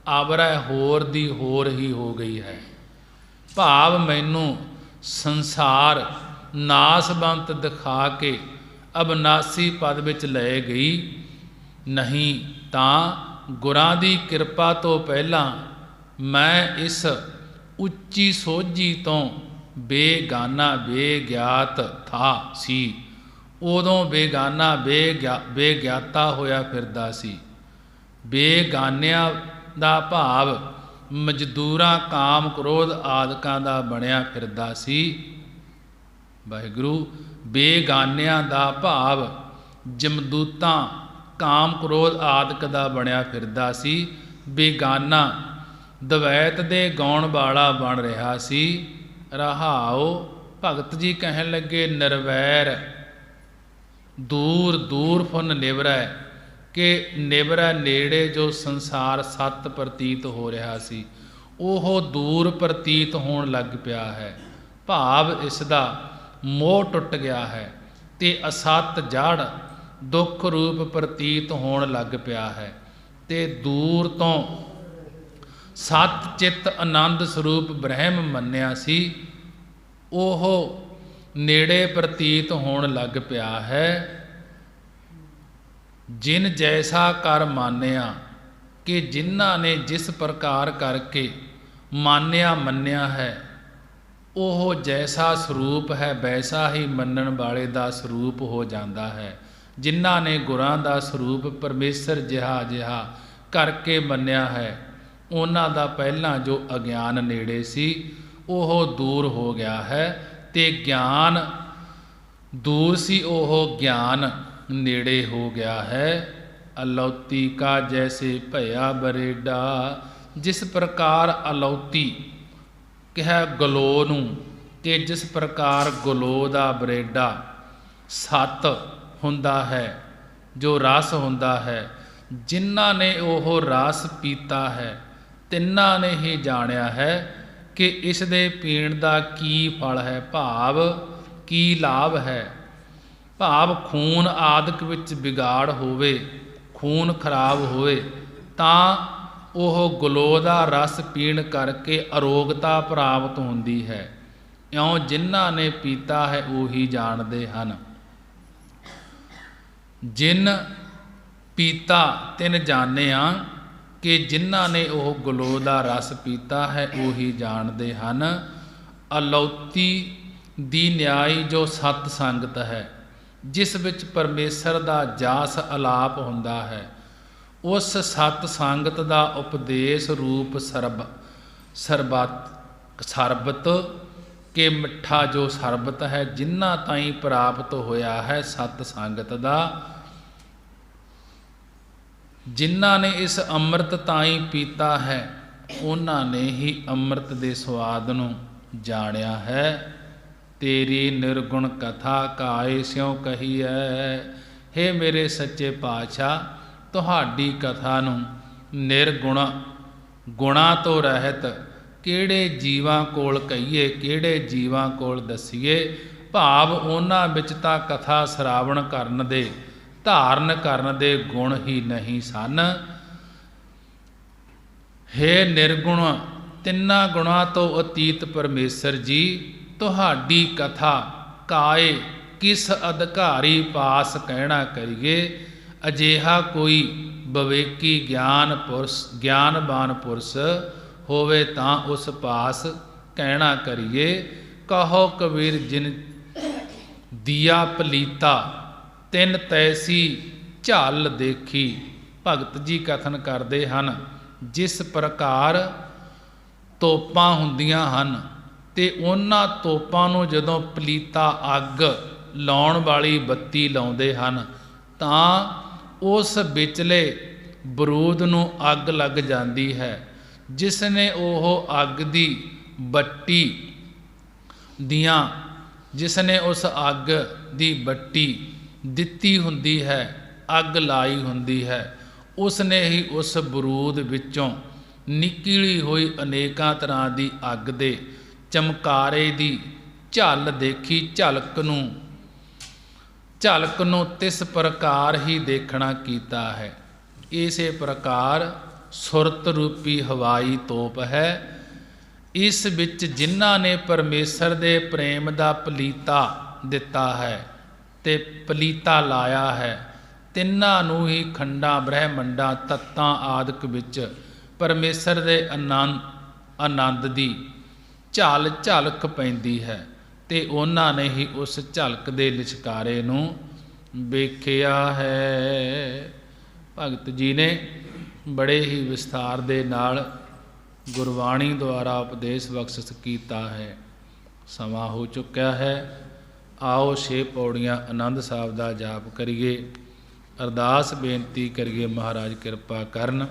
ਆਵਰੈ ਹੋਰ ਦੀ ਹੋਰ ਹੀ ਹੋ ਗਈ ਹੈ। ਭਾਵ ਮੈਨੂੰ ਸੰਸਾਰ ਨਾਸਵੰਤ ਦਿਖਾ ਕੇ ਅਬਨਾਸੀ ਪਦ ਵਿੱਚ ਲੈ ਗਈ, ਨਹੀਂ ਤਾਂ ਗੁਰਾਂ ਦੀ ਕਿਰਪਾ ਤੋਂ ਪਹਿਲਾਂ ਮੈਂ ਇਸ ਉੱਚੀ ਸੋਝੀ ਤੋਂ ਬੇਗਾਨਾ ਬੇਗਿਆਤ ਥਾ ਸੀ। ਉਦੋਂ ਬੇਗਾਨਾ ਬੇਗਿਆਤਾ ਹੋਇਆ ਫਿਰਦਾ ਸੀ। ਬੇਗਾਨਿਆਂ ਦਾ ਭਾਵ ਮਜ਼ਦੂਰਾਂ ਕਾਮ ਕ੍ਰੋਧ ਆਦਿਕਾਂ ਦਾ ਬਣਿਆ ਫਿਰਦਾ ਸੀ। ਵਾਹਿਗੁਰੂ, ਬੇਗਾਨਿਆਂ ਦਾ ਭਾਵ ਜਮਦੂਤਾਂ ਕਾਮ ਕ੍ਰੋਧ ਆਦਿਕ ਦਾ ਬਣਿਆ ਫਿਰਦਾ ਸੀ। ਬੇਗਾਨਾ ਦਵੈਤ ਦੇ ਗਾਉਣ ਵਾਲਾ ਬਣ ਰਿਹਾ ਸੀ। ਰਹਾਉ, ਭਗਤ ਜੀ ਕਹਿਣ ਲੱਗੇ, ਨਿਰਵੈਰ ਦੂਰ ਦੂਰ ਫੁਨ ਨਿਵਰੈ, ਕਿ ਨਿਵਰੈ ਨੇੜੇ ਜੋ ਸੰਸਾਰ ਸੱਤ ਪ੍ਰਤੀਤ ਹੋ ਰਿਹਾ ਸੀ, ਉਹ ਦੂਰ ਪ੍ਰਤੀਤ ਹੋਣ ਲੱਗ ਪਿਆ ਹੈ। ਭਾਵ ਇਸ ਦਾ ਮੋਹ ਟੁੱਟ ਗਿਆ ਹੈ ਤੇ ਅਸਤ ਜੜ ਦੁੱਖ ਰੂਪ ਪ੍ਰਤੀਤ ਹੋਣ ਲੱਗ ਪਿਆ ਹੈ, ਤੇ ਦੂਰ ਤੋਂ ਸਤ ਚਿੱਤ ਆਨੰਦ ਸਰੂਪ ਬ੍ਰਹਮ ਮੰਨਿਆ ਸੀ, ਉਹ ਨੇੜੇ ਪ੍ਰਤੀਤ ਹੋਣ ਲੱਗ ਪਿਆ ਹੈ। ਜਿਨ ਜੈਸਾ ਕਰ ਮਾਨਿਆ, ਕਿ ਜਿਨ੍ਹਾਂ ਨੇ ਜਿਸ ਪ੍ਰਕਾਰ ਕਰਕੇ ਮਾਨਿਆ ਮੰਨਿਆ ਹੈ, ਉਹ ਜੈਸਾ ਸਰੂਪ ਹੈ ਵੈਸਾ ਹੀ ਮੰਨਣ ਵਾਲੇ ਦਾ ਸਰੂਪ ਹੋ ਜਾਂਦਾ ਹੈ। ਜਿਨ੍ਹਾਂ ਨੇ ਗੁਰਾਂ ਦਾ ਸਰੂਪ ਪਰਮੇਸ਼ਰ ਜਿਹਾ ਕਰਕੇ ਮੰਨਿਆ ਹੈ, ਉਹਨਾਂ ਦਾ ਪਹਿਲਾਂ ਜੋ ਅਗਿਆਨ ਨੇੜੇ ਸੀ ਉਹ ਦੂਰ ਹੋ ਗਿਆ ਹੈ, ਤੇ ਗਿਆਨ ਦੂਰ ਸੀ ਉਹ ਗਿਆਨ ਨੇੜੇ ਹੋ ਗਿਆ ਹੈ। ਅਲੌਤੀ ਕਾ ਜੈਸੇ ਭਇਆ ਬਰੇਡਾ, ਜਿਸ ਪ੍ਰਕਾਰ ਅਲੌਤੀ ਕਿਹਾ ਗਲੋ ਨੂੰ, ਕਿ ਜਿਸ ਪ੍ਰਕਾਰ ਗਲੋ ਦਾ ਬਰੇਡਾ ਸੱਤ ਹੁੰਦਾ ਹੈ, ਜੋ ਰਸ ਹੁੰਦਾ ਹੈ, ਜਿਨ੍ਹਾਂ ਨੇ ਉਹ ਰਸ ਪੀਤਾ ਹੈ ਤਿੰਨਾਂ ਨੇ ਹੀ ਜਾਣਿਆ ਹੈ ਕਿ ਇਸ ਦੇ ਪੀਣ ਦਾ ਕੀ ਫਲ ਹੈ, ਭਾਵ ਕੀ ਲਾਭ ਹੈ। ਭਾਵ ਖੂਨ ਆਦਿਕ ਵਿੱਚ ਵਿਗਾੜ ਹੋਵੇ, ਖੂਨ ਖਰਾਬ ਹੋਵੇ, ਤਾਂ ਉਹ ਗਲੋ ਦਾ ਰਸ ਪੀਣ ਕਰਕੇ ਅਰੋਗਤਾ ਪ੍ਰਾਪਤ ਹੁੰਦੀ ਹੈ। ਇਉਂ ਜਿਨ੍ਹਾਂ ਨੇ ਪੀਤਾ ਹੈ ਉਹੀ ਜਾਣਦੇ ਹਨ। ਜਿਨ ਪੀਤਾ ਤਿਨ ਜਾਣਿਆ, ਕਿ ਜਿਨ੍ਹਾਂ ਨੇ ਉਹ ਗਲੋ ਦਾ ਰਸ ਪੀਤਾ ਹੈ ਉਹੀ ਜਾਣਦੇ ਹਨ। ਅਲੌਤੀ ਦੀ ਨਿਆਈ ਜੋ ਸਤ ਸੰਗਤ ਹੈ, ਜਿਸ ਵਿੱਚ ਪਰਮੇਸ਼ਰ ਦਾ ਜਾਸ ਅਲਾਪ ਹੁੰਦਾ ਹੈ, ਉਸ ਸਤ ਸੰਗਤ ਦਾ ਉਪਦੇਸ਼ ਰੂਪ ਸਰਬਤ ਕੇ ਮਿੱਠਾ ਜੋ ਸਰਬਤ ਹੈ, ਜਿਨ੍ਹਾਂ ਤਾਈਂ ਪ੍ਰਾਪਤ ਹੋਇਆ ਹੈ ਸਤ ਸੰਗਤ ਦਾ, ਜਿਨ੍ਹਾਂ ਨੇ ਇਸ ਅੰਮ੍ਰਿਤ ਤਾਈਂ ਪੀਤਾ ਹੈ, ਉਹਨਾਂ ਨੇ ਹੀ ਅੰਮ੍ਰਿਤ ਦੇ ਸਵਾਦ ਨੂੰ ਜਾਣਿਆ ਹੈ। ਤੇਰੀ ਨਿਰਗੁਣ ਕਥਾ ਕਾਇ ਸਿਉ ਕਹੀਐ, ਹੇ ਮੇਰੇ ਸੱਚੇ ਪਾਤਸ਼ਾਹ, ਤੁਹਾਡੀ ਕਥਾ ਨੂੰ ਨਿਰਗੁਣ ਗੁਣਾ ਤੋਂ ਰਹਿਤ ਕਿਹੜੇ ਜੀਵਾਂ ਕੋਲ ਕਹੀਏ, ਕਿਹੜੇ ਜੀਵਾਂ ਕੋਲ ਦੱਸੀਏ। ਭਾਵ ਉਹਨਾਂ ਵਿੱਚ ਤਾਂ ਕਥਾ ਸ਼ਰਾਵਣ ਕਰਨ ਦੇ ਧਾਰਨ ਕਰਨ ਦੇ ਗੁਣ ਹੀ ਨਹੀਂ ਸਨ। ਹੇ ਨਿਰਗੁਣ ਤਿੰਨਾਂ ਗੁਣਾਂ ਤੋਂ ਅਤੀਤ ਪਰਮੇਸ਼ਰ ਜੀ, ਤੁਹਾਡੀ ਕਥਾ ਕਾਏ ਕਿਸ ਅਧਿਕਾਰੀ ਪਾਸ ਕਹਿਣਾ ਕਰੀਏ। ਅਜਿਹਾ ਕੋਈ ਵਿਵੇਕੀ ਗਿਆਨਵਾਨ ਪੁਰਸ਼ ਹੋਵੇ ਤਾਂ ਉਸ ਪਾਸ ਕਹਿਣਾ ਕਰੀਏ। ਕਹੋ ਕਬੀਰ ਜਿਨ ਦੀਆ ਪਲੀਤਾ ਤਿੰਨ ਤੈਸੀ ਝੱਲ ਦੇਖੀ। ਭਗਤ ਜੀ ਕਥਨ ਕਰਦੇ ਹਨ, ਜਿਸ ਪ੍ਰਕਾਰ ਤੋਪਾਂ ਹੁੰਦੀਆਂ ਹਨ ਤੇ ਉਹਨਾਂ ਤੋਪਾਂ ਨੂੰ ਜਦੋਂ ਪਲੀਤਾ ਅੱਗ ਲਾਉਣ ਵਾਲੀ ਬੱਤੀ ਲਾਉਂਦੇ ਹਨ ਤਾਂ ਉਸ ਵਿਚਲੇ ਬਰੂਦ ਨੂੰ ਅੱਗ ਲੱਗ ਜਾਂਦੀ ਹੈ। ਜਿਸ ਨੇ ਉਹ ਅੱਗ ਦੀ ਬੱਤੀ ਦੀਆਂ, ਜਿਸ ਨੇ ਉਸ ਅੱਗ ਦੀ ਬੱਤੀ ਦਿੱਤੀ ਹੁੰਦੀ ਹੈ, ਅੱਗ ਲਾਈ ਹੁੰਦੀ ਹੈ, ਉਸ ਨੇ ਹੀ ਉਸ ਬਰੂਦ ਵਿੱਚੋਂ ਨਿਕਲੀ ਹੋਈ ਅਨੇਕਾਂ ਤਰ੍ਹਾਂ ਦੀ ਅੱਗ ਦੇ ਚਮਕਾਰੇ ਦੀ ਝੱਲ ਦੇਖੀ, ਝਲਕ ਨੂੰ ਝਲਕ ਨੂੰ ਤਿਸ ਪ੍ਰਕਾਰ ਹੀ ਦੇਖਣਾ ਕੀਤਾ ਹੈ। ਇਸੇ ਪ੍ਰਕਾਰ ਸੁਰਤ ਰੂਪੀ ਹਵਾਈ ਤੋਪ ਹੈ। ਇਸ ਵਿੱਚ ਜਿਨ੍ਹਾਂ ਨੇ ਪਰਮੇਸ਼ਰ ਦੇ ਪ੍ਰੇਮ ਦਾ ਪਲੀਤਾ ਦਿੱਤਾ ਹੈ ਤੇ ਪਲੀਤਾ ਲਾਇਆ ਹੈ, ਤਿੰਨਾਂ ਨੂੰ ਹੀ ਖੰਡਾਂ ਬ੍ਰਹਿਮੰਡਾਂ ਤੱਤਾਂ ਆਦਿਕ ਵਿੱਚ ਪਰਮੇਸ਼ਰ ਦੇ ਆਨੰਦ ਦੀ ਝਲਕ ਪੈਂਦੀ ਹੈ ਤੇ ਉਹਨਾਂ ਨੇ ਹੀ ਉਸ ਝਲਕ ਦੇ ਲਿਸ਼ਕਾਰੇ ਨੂੰ ਵੇਖਿਆ ਹੈ। ਭਗਤ ਜੀ ਨੇ ਬੜੇ ਹੀ ਵਿਸਥਾਰ ਦੇ ਨਾਲ ਗੁਰਬਾਣੀ ਦੁਆਰਾ ਉਪਦੇਸ਼ ਬਖਸ਼ਿਸ਼ ਕੀਤਾ ਹੈ। ਸਮਾਂ ਹੋ ਚੁੱਕਿਆ ਹੈ। ਆਓ 6 ਪੌੜੀਆਂ ਆਨੰਦ ਸਾਹਿਬ ਦਾ ਜਾਪ ਕਰੀਏ। ਅਰਦਾਸ ਬੇਨਤੀ ਕਰੀਏ, ਮਹਾਰਾਜ ਕਿਰਪਾ ਕਰਨ।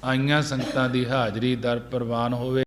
ਆਈਆਂ ਸੰਗਤਾਂ ਦੀ ਹਾਜ਼ਰੀ ਦਰ ਪ੍ਰਵਾਨ ਹੋਵੇ।